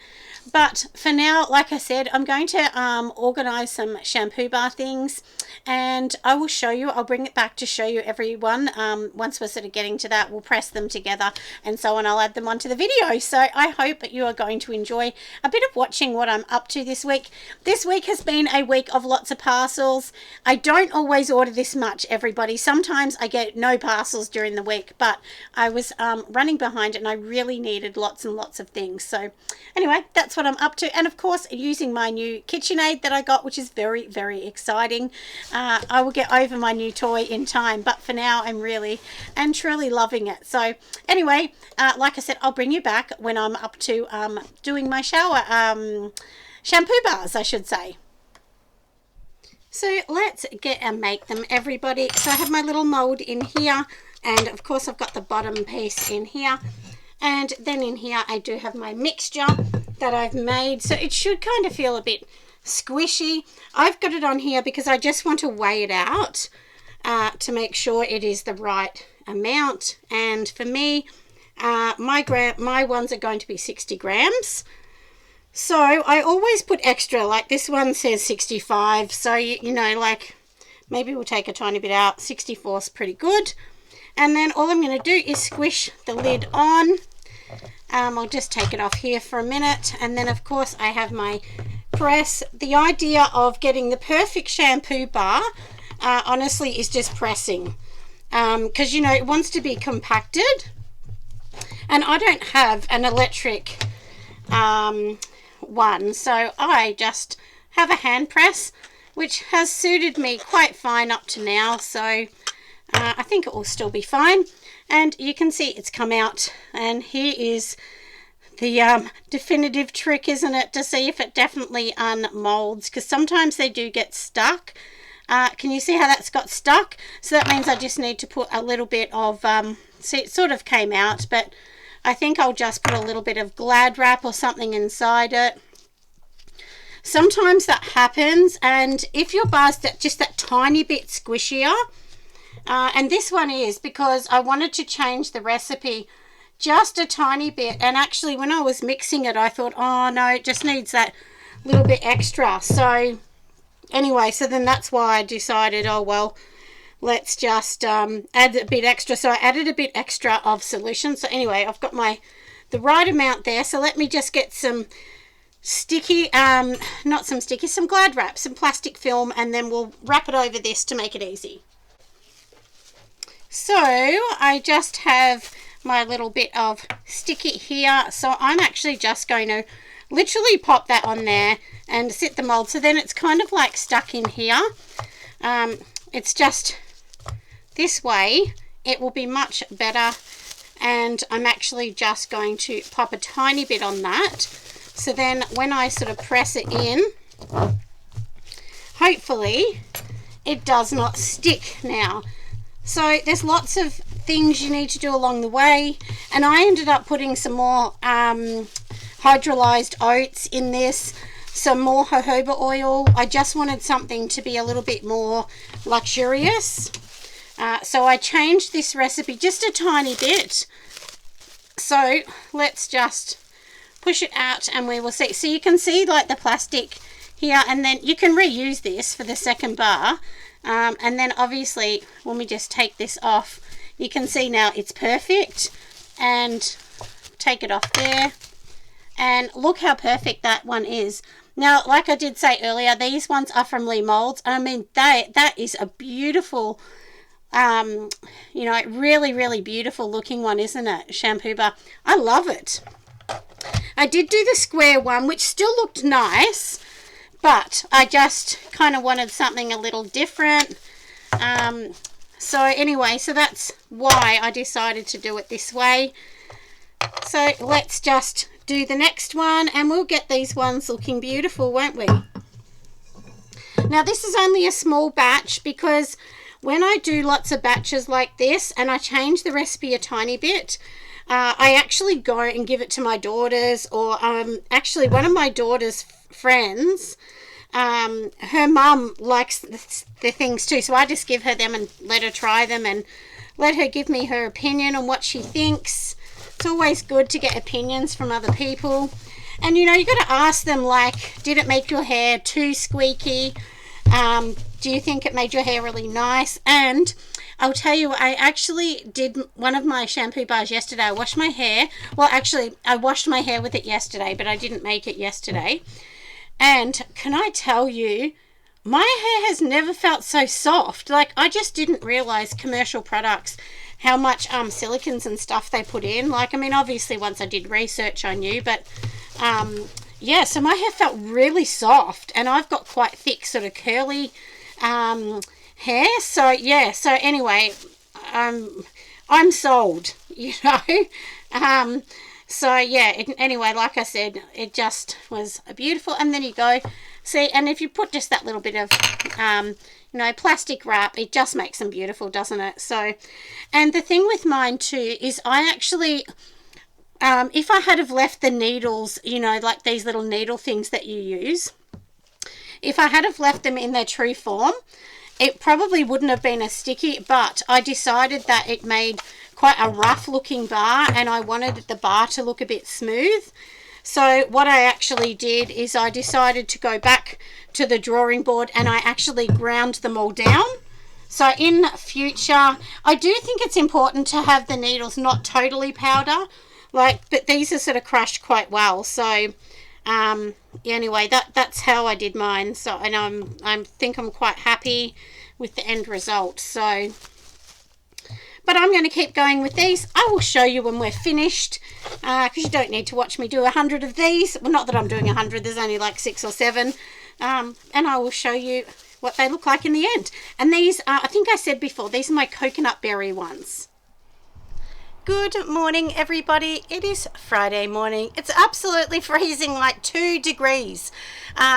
But for now, like I said, I'm going to organize some shampoo bar things, and I will show you. I'll bring it back to show you everyone. Once we're sort of getting to that, we'll press them together and so on. I'll add them onto the video. So I hope that you are going to enjoy a bit of watching what I'm up to this week. This week has been a week of lots of parcels. I don't always order this much, everybody. Sometimes I get no parcels during the week, but I was running behind and I really needed lots and lots of things. So anyway, that's what I'm up to. And of course, using my new KitchenAid that I got, which is very, very exciting. I will get over my new toy in time, but for now I'm really and truly loving it. So anyway, like I said, I'll bring you back when I'm up to doing my shower shampoo bars, I should say. So let's get and make them, everybody. So I have my little mold in here, and of course I've got the bottom piece in here, and then in here I do have my mixture that I've made. So it should kind of feel a bit squishy. I've got it on here because I just want to weigh it out to make sure it is the right amount. And for me, my ones are going to be 60 grams. So I always put extra, like this one says 65. So, you know, like maybe we'll take a tiny bit out. 64 is pretty good. And then all I'm going to do is squish the lid on. I'll just take it off here for a minute. And then, of course, I have my press. The idea of getting the perfect shampoo bar, honestly, is just pressing. Because, you know, it wants to be compacted. And I don't have an electric one. So I just have a hand press, which has suited me quite fine up to now. So I think it will still be fine. And you can see it's come out, and here is the definitive trick, isn't it, to see if it definitely unmolds, because sometimes they do get stuck. Can you see how that's got stuck? So that means I just need to put a little bit of see, it sort of came out, but I think I'll just put a little bit of Glad wrap or something inside it. Sometimes that happens, and if your bar's just that tiny bit squishier, and this one is because I wanted to change the recipe just a tiny bit, and actually when I was mixing it I thought, oh no, it just needs that little bit extra. So anyway, so then that's why I decided, oh well, let's just add a bit extra. So I added a bit extra of solution. So anyway, I've got the right amount there. So let me just get some sticky, some Glad wrap, some plastic film, and then we'll wrap it over this to make it easy. So I just have my little bit of sticky here. So I'm actually just going to literally pop that on there and sit the mold. So then it's kind of like stuck in here. It's just this way. It will be much better. And I'm actually just going to pop a tiny bit on that. So then when I sort of press it in, hopefully it does not stick now. So there's lots of things you need to do along the way, and I ended up putting some more hydrolyzed oats in this, some more jojoba oil. I just wanted something to be a little bit more luxurious. So I changed this recipe just a tiny bit. So let's just push it out and we will see. So you can see like the plastic here, and then you can reuse this for the second bar. And then obviously when we just take this off, you can see now it's perfect, and take it off there, and look how perfect that one is. Now, like I did say earlier, these ones are from Lee Molds. I mean, that is a beautiful, you know, really, really beautiful looking one, isn't it? Shampoo bar. I love it. I did do the square one, which still looked nice, but I just kind of wanted something a little different. So anyway, so that's why I decided to do it this way. So let's just do the next one, and we'll get these ones looking beautiful, won't we? Now this is only a small batch because when I do lots of batches like this and I change the recipe a tiny bit, I actually go and give it to my daughters, or actually one of my daughter's friends, her mum likes the things too, so I just give her them and let her try them and let her give me her opinion on what she thinks. It's always good to get opinions from other people. And you know, you got to ask them, like, did it make your hair too squeaky? Do you think it made your hair really nice? And I'll tell you, I actually did one of my shampoo bars yesterday. I washed my hair. Well, actually, I washed my hair with it yesterday, but I didn't make it yesterday. And can I tell you, my hair has never felt so soft. Like, I just didn't realize commercial products, how much silicons and stuff they put in. Like, I mean, obviously once I did research I knew, but yeah, so my hair felt really soft, and I've got quite thick sort of curly hair. So yeah, so anyway, I'm sold, you know. So yeah, anyway, like I said, it just was beautiful. And then you go, see, and if you put just that little bit of you know, plastic wrap, it just makes them beautiful, doesn't it? So, and the thing with mine too is I actually, if I had have left the needles, you know, like these little needle things that you use, if I had have left them in their true form, it probably wouldn't have been as sticky. But I decided that it made quite a rough looking bar, and I wanted the bar to look a bit smooth. So what I actually did is I decided to go back to the drawing board, and I actually ground them all down. So in future, I do think it's important to have the needles not totally powder, like, but these are sort of crushed quite well. So anyway, that's how I did mine. So, and I think I'm quite happy with the end result. So, but I'm going to keep going with these. I will show you when we're finished, because you don't need to watch me do 100 of these. Well, not that I'm doing 100, there's only like 6 or 7. And I will show you what they look like in the end. And these are, I think I said before, these are my coconut berry ones. Good morning, everybody. It is Friday morning. It's absolutely freezing, like 2 degrees.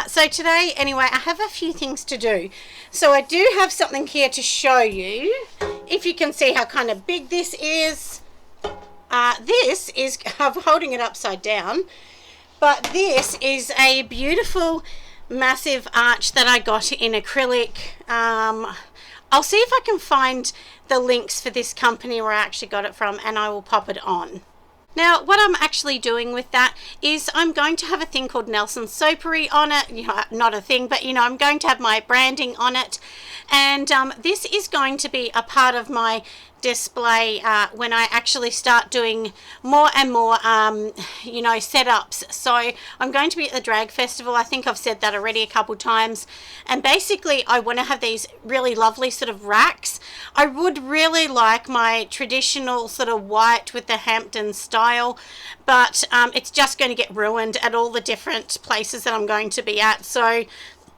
So today, anyway, I have a few things to do. So I do have something here to show you. If you can see how kind of big this is. This is, I'm holding it upside down, but this is a beautiful, massive arch that I got in acrylic. I'll see if I can find the links for this company where I actually got it from, and I will pop it on. Now, what I'm actually doing with that is I'm going to have a thing called Nelson Soapery on it. You know, not a thing, but you know, I'm going to have my branding on it. And this is going to be a part of my display when I actually start doing more and more you know, setups. So I'm going to be at the drag festival. I think I've said that already a couple times, and basically I want to have these really lovely sort of racks. I would really like my traditional sort of white with the Hampton style, but it's just going to get ruined at all the different places that I'm going to be at. So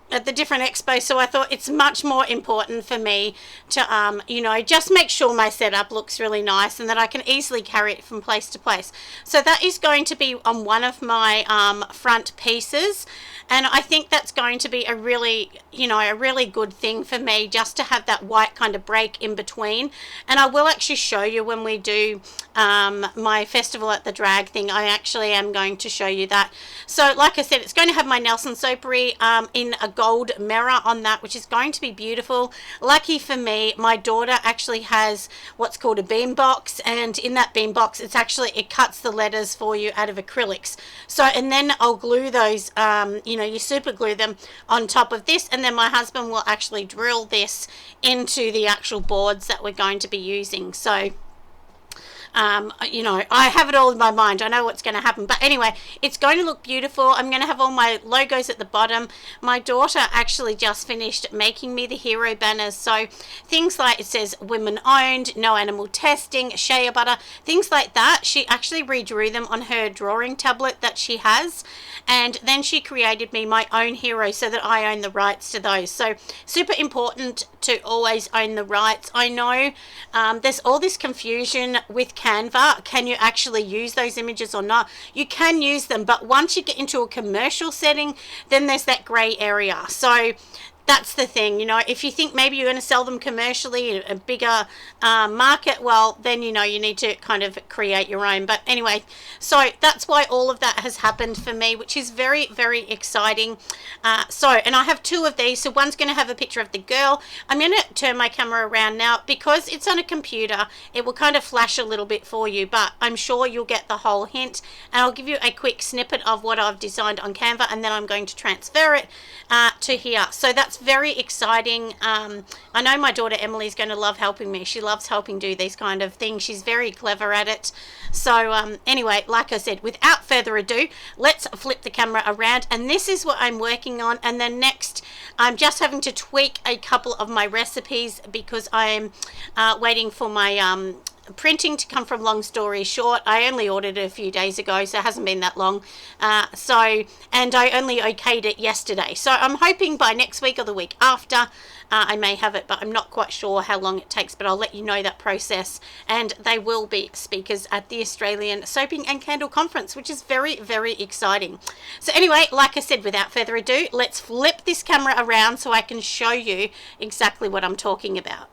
at the different expos, so I thought it's much more important for me to you know, just make sure my setup looks really nice and that I can easily carry it from place to place. So that is going to be on one of my front pieces, and I think that's going to be a really, you know, a really good thing for me, just to have that white kind of break in between. And I will actually show you when we do my festival at the drag thing. I actually am going to show you that. So like I said, it's going to have my Nelson Soapery in a gold mirror on that, which is going to be beautiful. Lucky for me, my daughter actually has what's called a beam box, and in that beam box, it's actually, it cuts the letters for you out of acrylics. So, and then I'll glue those, you know, you super glue them on top of this, and then my husband will actually drill this into the actual boards that we're going to be using. So you know, I have it all in my mind. I know what's going to happen. But anyway, it's going to look beautiful. I'm going to have all my logos at the bottom. My daughter actually just finished making me the hero banners. So things like, it says women owned, no animal testing, shea butter, things like that. She actually redrew them on her drawing tablet that she has. And then she created me my own hero so that I own the rights to those. So super important to always own the rights. I know there's all this confusion with Canva. Can you actually use those images or not? You can use them, but once you get into a commercial setting, then there's that gray area. So that's the thing, you know, if you think maybe you're going to sell them commercially in a bigger market, well, then, you know, you need to kind of create your own. But anyway, so that's why all of that has happened for me, which is very, very exciting. And I have two of these. So one's going to have a picture of the girl. I'm going to turn my camera around now because it's on a computer. It will kind of flash a little bit for you, but I'm sure you'll get the whole hint. And I'll give you a quick snippet of what I've designed on Canva, and then I'm going to transfer it to here. So that's very exciting. I know my daughter Emily is going to love helping me. She loves helping do these kind of things. She's very clever at it. So anyway, like I said, without further ado, let's flip the camera around, and this is what I'm working on. And then next, I'm just having to tweak a couple of my recipes because I'm waiting for my printing to come from Long Story Short. I only ordered it a few days ago, so it hasn't been that long. And I only okayed it yesterday. So I'm hoping by next week or the week after, I may have it, but I'm not quite sure how long it takes, but I'll let you know that process. And they will be speakers at the Australian Soaping and Candle Conference, which is very, very exciting. So anyway, like I said, without further ado, let's flip this camera around so I can show you exactly what I'm talking about.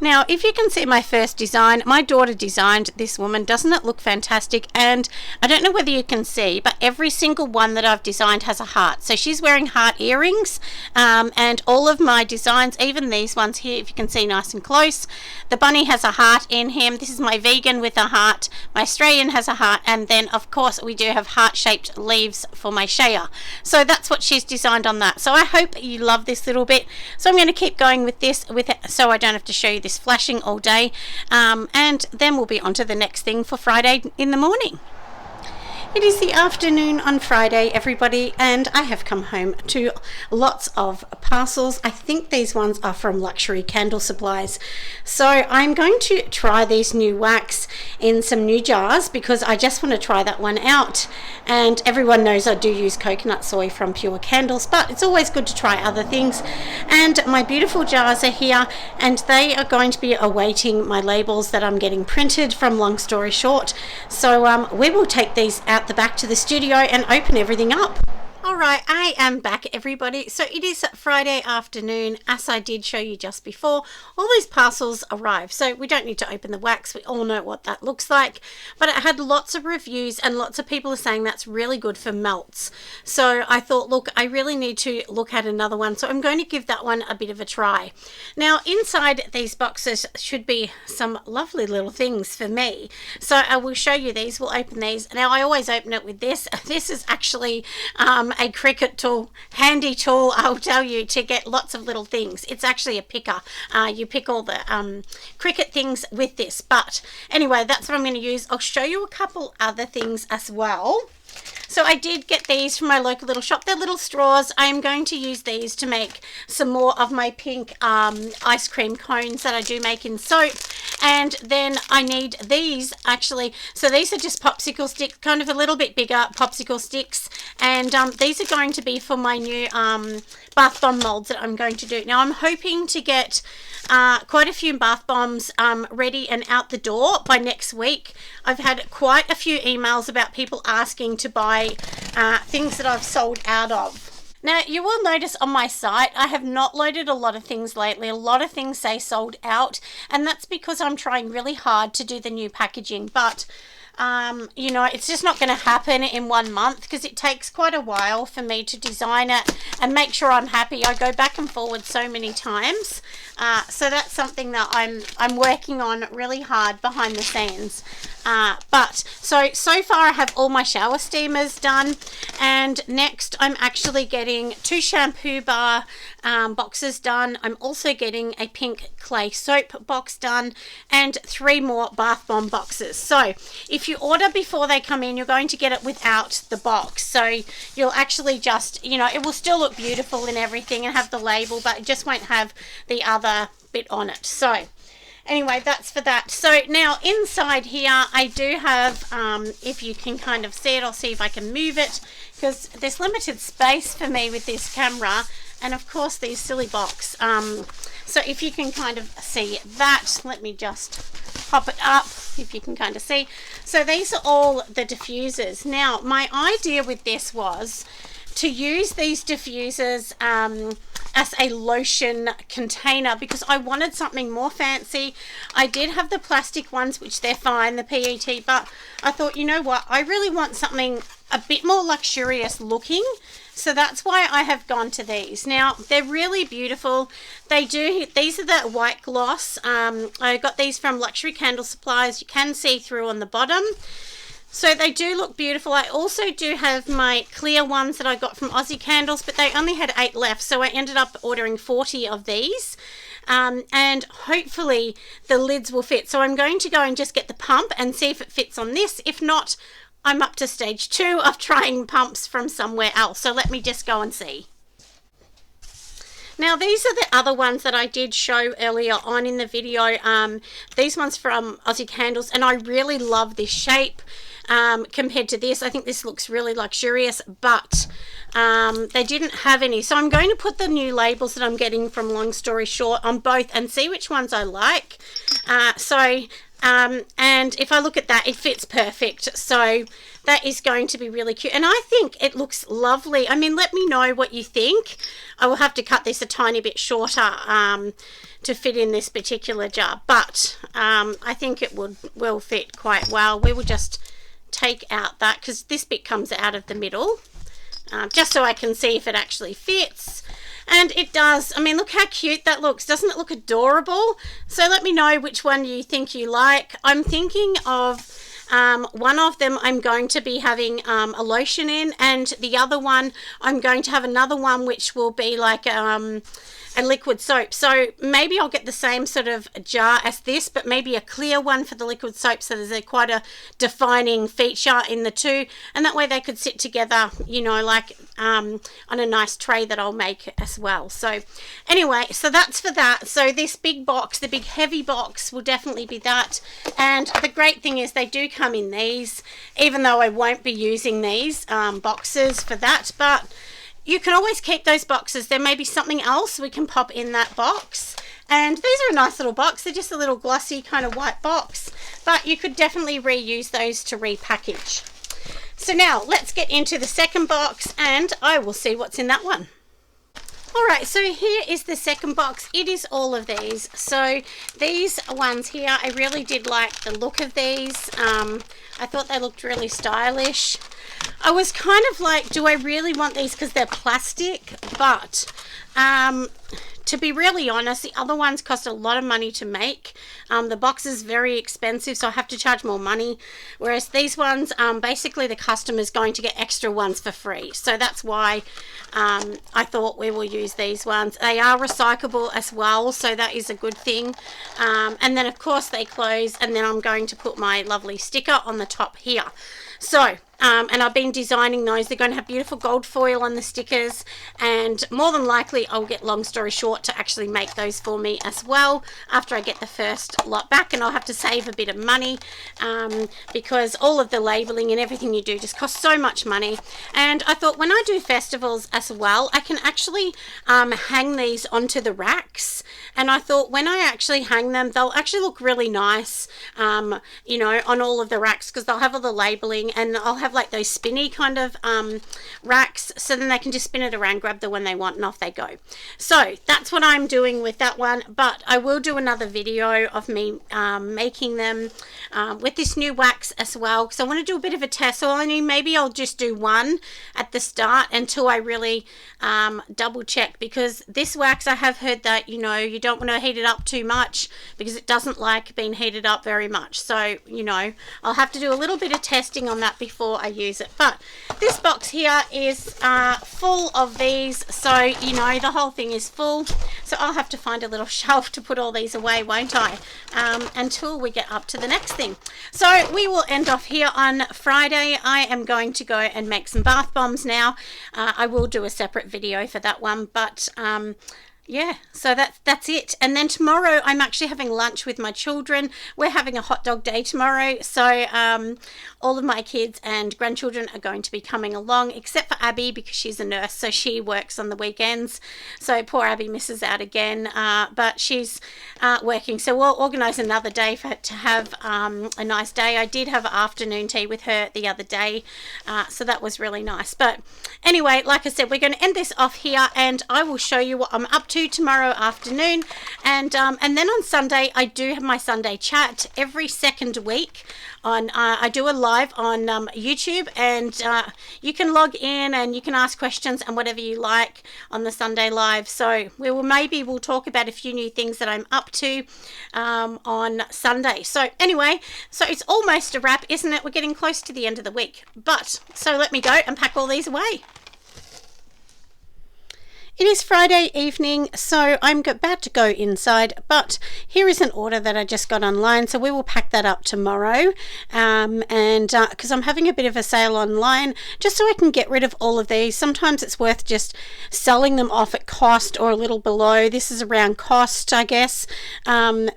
Now, if you can see my first design, my daughter designed this woman. Doesn't it look fantastic? And I don't know whether you can see, but every single one that I've designed has a heart. So she's wearing heart earrings, and all of my designs, even these ones here, if you can see nice and close, the bunny has a heart in him. This is my vegan with a heart. My Australian has a heart, and then of course we do have heart-shaped leaves for my Shea. So that's what she's designed on that. So I hope you love this little bit. So I'm going to keep going with this, so I don't have to show you this flashing all day, and then we'll be on to the next thing for Friday in the morning. It is the afternoon on Friday, everybody, and I have come home to lots of parcels. I think these ones are from Luxury Candle Supplies. So I'm going to try these new wax in some new jars because I just want to try that one out. And everyone knows I do use coconut soy from Pure Candles, but it's always good to try other things. And my beautiful jars are here, and they are going to be awaiting my labels that I'm getting printed from Long Story Short. So we will take these out the back to the studio and open everything up. All right, I am back, everybody. So it is Friday afternoon, as I did show you just before. All these parcels arrived, so we don't need to open the wax. We all know what that looks like. But it had lots of reviews, and lots of people are saying that's really good for melts. So I thought, look, I really need to look at another one. So I'm going to give that one a bit of a try. Now, inside these boxes should be some lovely little things for me. So I will show you these. We'll open these. Now, I always open it with this. This is actually a Cricut tool, handy tool, I'll tell you, to get lots of little things. It's actually a picker. You pick all the Cricut things with this. But anyway, that's what I'm going to use. I'll show you a couple other things as well. So I did get these from my local little shop. They're little straws. I'm going to use these to make some more of my pink ice cream cones that I do make in soap. And then I need these actually. So these are just popsicle sticks, kind of a little bit bigger popsicle sticks. And these are going to be for my new bath bomb molds that I'm going to do. Now I'm hoping to get quite a few bath bombs ready and out the door by next week. I've had quite a few emails about people asking to buy things that I've sold out of. Now, you will notice on my site, I have not loaded a lot of things lately. A lot of things say sold out, and that's because I'm trying really hard to do the new packaging. But you know, it's just not going to happen in 1 month because it takes quite a while for me to design it and make sure I'm happy. I go back and forward so many times. So that's something that I'm working on really hard behind the scenes. But so far I have all my shower steamers done, and next I'm actually getting 2 shampoo bar boxes done. I'm also getting a pink clay soap box done and 3 more bath bomb boxes. So if you order before they come in, you're going to get it without the box. So you'll actually just, you know, it will still look beautiful and everything and have the label, but it just won't have the other bit on it. So anyway, that's for that. So now inside here I do have, if you can kind of see it, I'll see if I can move it because there's limited space for me with this camera, and of course these silly box. So if you can kind of see that, let me just pop it up if you can kind of see. So these are all the diffusers. Now my idea with this was, to use these diffusers as a lotion container because I wanted something more fancy. I did have the plastic ones, which they're fine, the PET, but I thought, you know what, I really want something a bit more luxurious looking. So that's why I have gone to these. Now, they're really beautiful. These are the white gloss. I got these from Luxury Candle Supplies. You can see through on the bottom. So they do look beautiful. I also do have my clear ones that I got from Aussie Candles, but they only had 8 left. So I ended up ordering 40 of these. And hopefully the lids will fit. So I'm going to go and just get the pump and see if it fits on this. If not, I'm up to stage 2 of trying pumps from somewhere else. So let me just go and see. Now these are the other ones that I did show earlier on in the video. These ones from Aussie Candles, and I really love this shape compared to this. I think this looks really luxurious, but they didn't have any. So I'm going to put the new labels that I'm getting from Long Story Short on both and see which ones I like. And if I look at that, it fits perfect. So that is going to be really cute. And I think it looks lovely. I mean, let me know what you think. I will have to cut this a tiny bit shorter to fit in this particular jar. But I think it will fit quite well. We will just take out that because this bit comes out of the middle. Just so I can see if it actually fits. And it does. I mean, look how cute that looks. Doesn't it look adorable? So let me know which one you think you like. I'm thinking of one of them I'm going to be having a lotion in, and the other one I'm going to have another one which will be like a liquid soap. So maybe I'll get the same sort of jar as this, but maybe a clear one for the liquid soap, so there's quite a defining feature in the two, and that way they could sit together, you know, like on a nice tray that I'll make as well. So anyway, so that's for that. So this big box, the big heavy box, will definitely be that. And the great thing is they do come in these, even though I won't be using these boxes for that, but you can always keep those boxes. There may be something else we can pop in that box. And these are a nice little box. They're just a little glossy kind of white box, but you could definitely reuse those to repackage. So now let's get into the second box and I will see what's in that one. Alright, so here is the second box. It is all of these. So these ones here, I really did like the look of these. I thought they looked really stylish. I was kind of like, do I really want these because they're plastic? But to be really honest, the other ones cost a lot of money to make. The box is very expensive, so I have to charge more money. Whereas these ones, basically the customer's going to get extra ones for free. So that's why I thought we will use these ones. They are recyclable as well, so that is a good thing. And then of course they close, and then I'm going to put my lovely sticker on the top here. So, and I've been designing those. They're going to have beautiful gold foil on the stickers, and more than likely I'll get Long Story Short to actually make those for me as well after I get the first lot back, and I'll have to save a bit of money because all of the labeling and everything you do just costs so much money. And I thought when I do festivals as well, I can actually hang these onto the racks, and I thought when I actually hang them, they'll actually look really nice, you know, on all of the racks, because they'll have all the labeling, and I'll have like those spinny kind of racks, so then they can just spin it around, grab the one they want, and off they go. So that's what I'm doing with that one, but I will do another video of me making them with this new wax as well, because I want to do a bit of a test. So maybe I'll just do one at the start until I really double check, because this wax, I have heard that, you know, you don't want to heat it up too much because it doesn't like being heated up very much. So, you know, I'll have to do a little bit of testing on that before I use it. But this box here is full of these, so you know the whole thing is full, so I'll have to find a little shelf to put all these away, won't I, until we get up to the next thing. So we will end off here on Friday. I am going to go and make some bath bombs now. I will do a separate video for that one, but yeah, so that's it. And then tomorrow I'm actually having lunch with my children. We're having a hot dog day tomorrow, so all of my kids and grandchildren are going to be coming along, except for Abby because she's a nurse, so she works on the weekends. So poor Abby misses out again, but she's working. So we'll organise another day for her to have a nice day. I did have afternoon tea with her the other day, so that was really nice. But anyway, like I said, we're going to end this off here, and I will show you what I'm up to tomorrow afternoon, and then on Sunday I do have my Sunday chat every second week. I do a live on YouTube, and you can log in and you can ask questions and whatever you like on the Sunday live. So we'll talk about a few new things that I'm up to on Sunday. So anyway, so it's almost a wrap, isn't it? We're getting close to the end of the week, but so let me go and pack all these away. It is Friday evening, so I'm about to go inside, but here is an order that I just got online, so we will pack that up tomorrow, and because I'm having a bit of a sale online, just so I can get rid of all of these. Sometimes it's worth just selling them off at cost or a little below. This is around cost, I guess,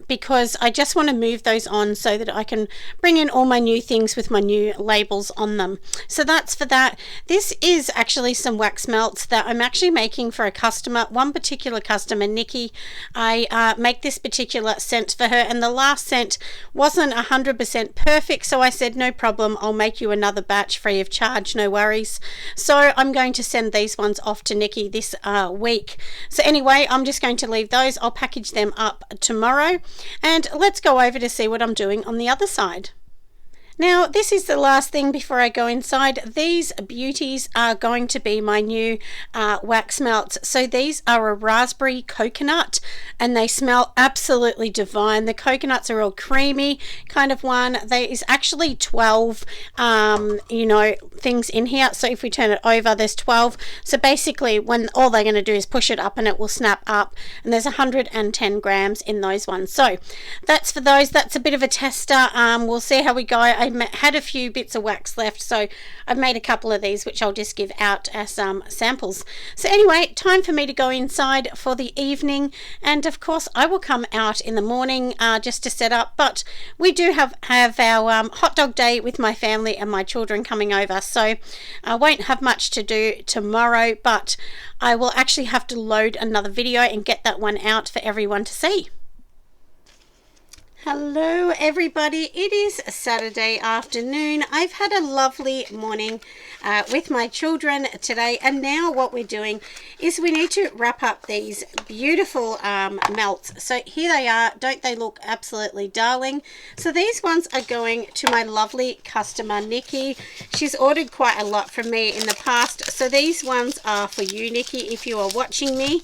because I just want to move those on so that I can bring in all my new things with my new labels on them. So that's for that. This is actually some wax melts that I'm actually making for a customer, one particular customer, Nikki. I make this particular scent for her, and the last scent wasn't 100% perfect, so I said no problem, I'll make you another batch free of charge, no worries. So I'm going to send these ones off to Nikki this week. So anyway, I'm just going to leave those. I'll package them up tomorrow, and let's go over to see what I'm doing on the other side. Now, this is the last thing before I go inside. These beauties are going to be my new wax melts. So these are a raspberry coconut, and they smell absolutely divine. The coconuts are all creamy kind of one. There is actually 12, things in here. So if we turn it over, there's 12. So basically, when all they're going to do is push it up and it will snap up, and there's 110 grams in those ones. So that's for those. That's a bit of a tester. We'll see how we go. I had a few bits of wax left, so I've made a couple of these which I'll just give out as samples. So anyway, time for me to go inside for the evening, and of course I will come out in the morning just to set up, but we do have our hot dog day with my family and my children coming over, so I won't have much to do tomorrow, but I will actually have to load another video and get that one out for everyone to see. Hello everybody, it is Saturday afternoon. I've had a lovely morning with my children today, and now what we're doing is we need to wrap up these beautiful melts. So here they are. Don't they look absolutely darling? So these ones are going to my lovely customer Nikki. She's ordered quite a lot from me in the past, so these ones are for you, Nikki, if you are watching me.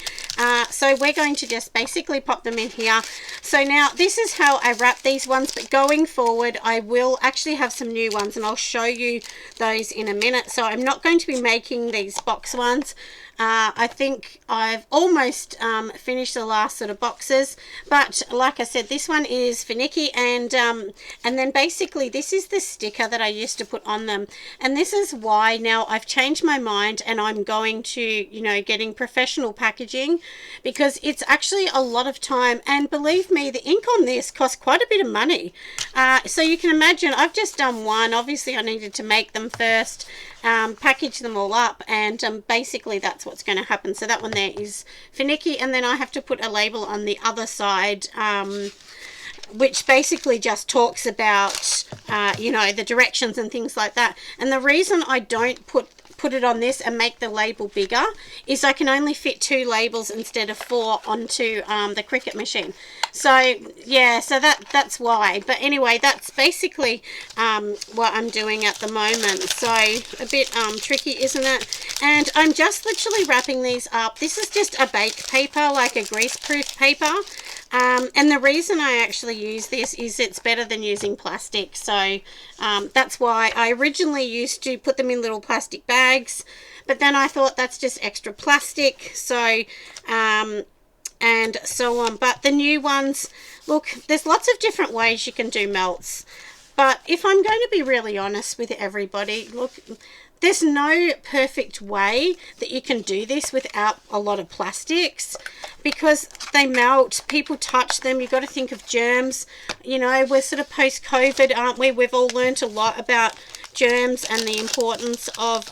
So we're going to just basically pop them in here. So now this is how I wrap these ones, but going forward I will actually have some new ones, and I'll show you those in a minute. So I'm not going to be making these box ones. I think I've almost finished the last sort of boxes, but like I said, this one is for Nikki, and then basically this is the sticker that I used to put on them, and this is why now I've changed my mind and I'm going to, getting professional packaging, because it's actually a lot of time, and believe me, the ink on this costs quite a bit of money. So you can imagine I've just done one. Obviously I needed to make them first, package them all up, and basically that's what's going to happen. So that one there is for Nikki, and then I have to put a label on the other side, which basically just talks about the directions and things like that. And the reason I don't put it on this and make the label bigger is I can only fit 2 labels instead of 4 onto the Cricut machine. So yeah, so that's why. But anyway, that's basically what I'm doing at the moment. So a bit tricky, isn't it? And I'm just literally wrapping these up. This is just a bake paper, like a grease-proof paper. And the reason I actually use this is it's better than using plastic. So that's why I originally used to put them in little plastic bags, but then I thought that's just extra plastic. So and so on. But the new ones, look, there's lots of different ways you can do melts. But if I'm going to be really honest with everybody, look, there's no perfect way that you can do this without a lot of plastics, because they melt, people touch them, you've got to think of germs. You know, we're sort of post-COVID, aren't we? We've all learnt a lot about germs and the importance of,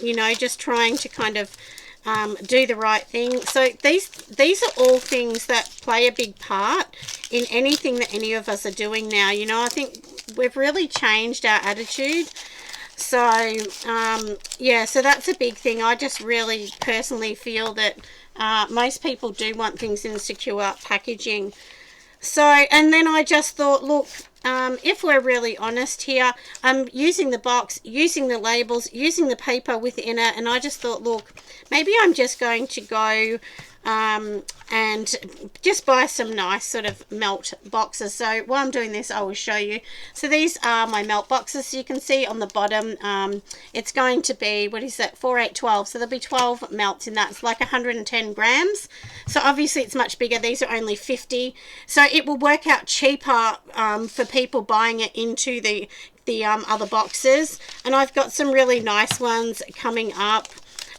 you know, just trying to kind of do the right thing. So these are all things that play a big part in anything that any of us are doing now. You know, I think we've really changed our attitude. So yeah, so that's a big thing. I just really personally feel that most people do want things in secure packaging. So, and then I just thought, look, if we're really honest here, I'm using the box, using the labels, using the paper within it, and I just thought, look, maybe I'm just going to go and just buy some nice sort of melt boxes. So while I'm doing this, I will show you. So these are my melt boxes. So you can see on the bottom, it's going to be, what is that, 4, 8, 12. So there'll be 12 melts in that. It's like 110 grams. So obviously it's much bigger. These are only 50. So it will work out cheaper for people buying it into the other boxes. And I've got some really nice ones coming up.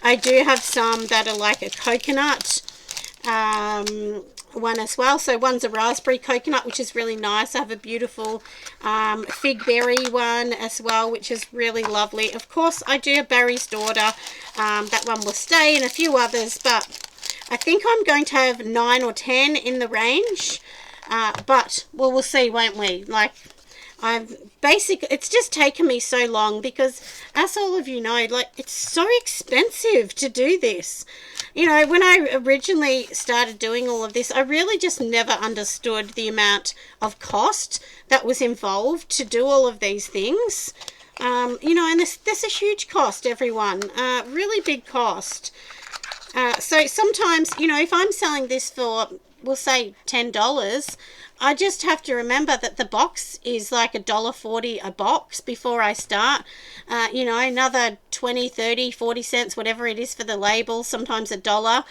I do have some that are like a coconut one as well. So one's a raspberry coconut, which is really nice. I have a beautiful fig berry one as well, which is really lovely. Of course, I do have Barry's Daughter. That one will stay, and a few others, but I think I'm going to have 9 or 10 in the range. But well, we'll see, won't we? Like, it's just taken me so long because, as all of you know, like, it's so expensive to do this. You know, when I originally started doing all of this, I really just never understood the amount of cost that was involved to do all of these things. You know, and there's a huge cost, everyone, really big cost. So sometimes, you know, if I'm selling this for, we'll say $10, I just have to remember that the box is like $1.40 a box before I start. You know, another 20, 30, 40 cents, whatever it is for the label, sometimes $1.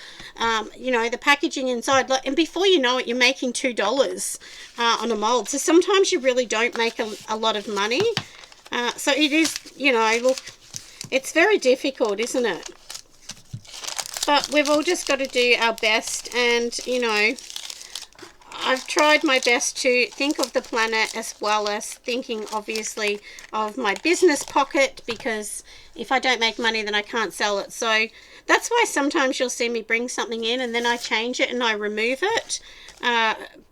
You know, the packaging inside, and before you know it, you're making $2 on a mold. So sometimes you really don't make a lot of money. So it is, you know, look, it's very difficult, isn't it? But we've all just got to do our best, and, you know, I've tried my best to think of the planet as well as thinking, obviously, of my business pocket, because if I don't make money, then I can't sell it. So that's why sometimes you'll see me bring something in and then I change it and I remove it,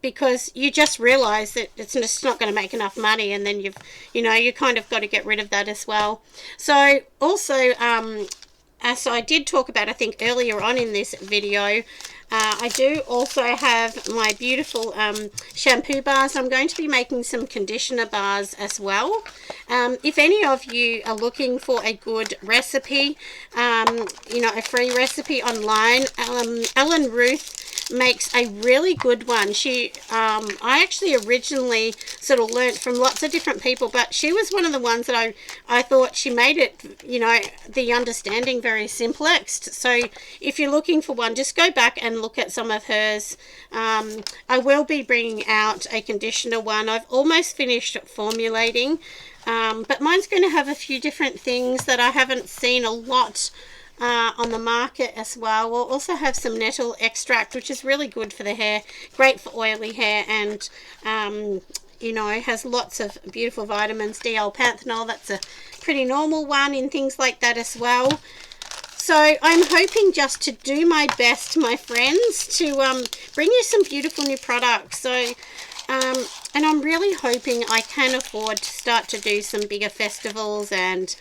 because you just realize that it's just not going to make enough money, and then you kind of got to get rid of that as well. So also, as I did talk about, I think earlier on in this video, I do also have my beautiful shampoo bars. I'm going to be making some conditioner bars as well. If any of you are looking for a good recipe, you know, a free recipe online, Ellen Ruth makes a really good one. I actually originally sort of learnt from lots of different people, but she was one of the ones that I thought she made it, you know, the understanding very simplexed. So if you're looking for one, just go back and look at some of hers. I will be bringing out a conditioner one. I've almost finished formulating, but mine's going to have a few different things that I haven't seen a lot on the market as well. We'll also have some nettle extract, which is really good for the hair, great for oily hair, and you know, it has lots of beautiful vitamins. D-L-panthenol, that's a pretty normal one in things like that as well. So I'm hoping just to do my best, my friends, to bring you some beautiful new products. So and I'm really hoping I can afford to start to do some bigger festivals and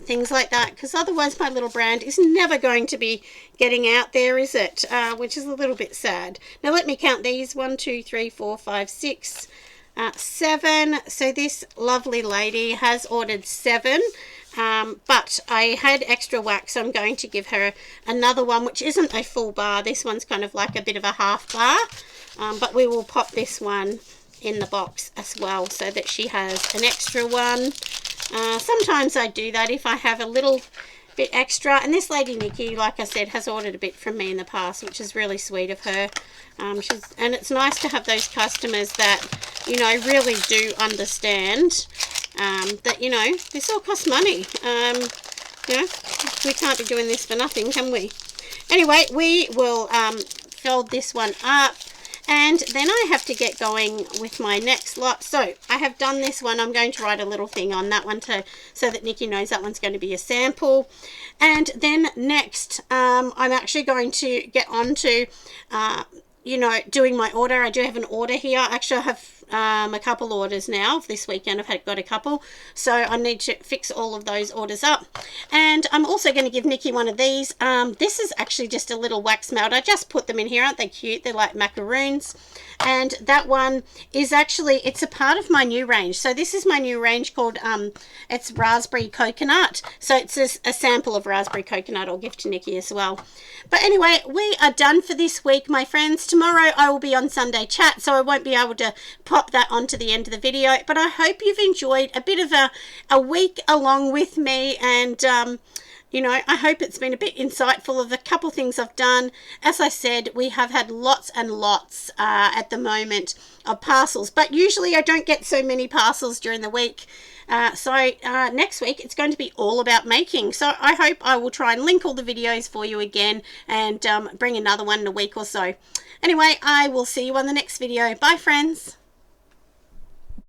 things like that, because otherwise my little brand is never going to be getting out there, is it? Which is a little bit sad. Now let me count these: 1, 2, 3, 4, 5, 6, 7. So this lovely lady has ordered 7, but I had extra wax, so I'm going to give her another one, which isn't a full bar. This one's kind of like a bit of a half bar, but we will pop this one in the box as well so that she has an extra one. Sometimes I do that if I have a little bit extra, and this lady Nikki, like I said, has ordered a bit from me in the past, which is really sweet of her. And it's nice to have those customers that, you know, really do understand that, you know, this all costs money. You know, we can't be doing this for nothing, can we? Anyway, we will fold this one up, and then I have to get going with my next lot. So I have done this one. I'm going to write a little thing on that one too, so that Nikki knows that one's going to be a sample. And then next, I'm actually going to get on to you know, doing my order. I do have an order here. Actually, I have a couple orders now. This weekend I've got a couple, so I need to fix all of those orders up. And I'm also going to give Nikki one of these. This is actually just a little wax melt. I just put them in here. Aren't they cute? They're like macaroons. And that one is actually, it's a part of my new range. So this is my new range called it's raspberry coconut. So it's a sample of raspberry coconut I'll give to Nikki as well. But anyway, we are done for this week, my friends. Tomorrow I will be on Sunday Chat, so I won't be able to pop that onto the end of the video. But I hope you've enjoyed a bit of a week along with me, and you know, I hope it's been a bit insightful of a couple things I've done. As I said, we have had lots and lots at the moment of parcels, but usually I don't get so many parcels during the week. So next week it's going to be all about making. So I hope I will try and link all the videos for you again, and bring another one in a week or so. Anyway, I will see you on the next video. Bye, friends.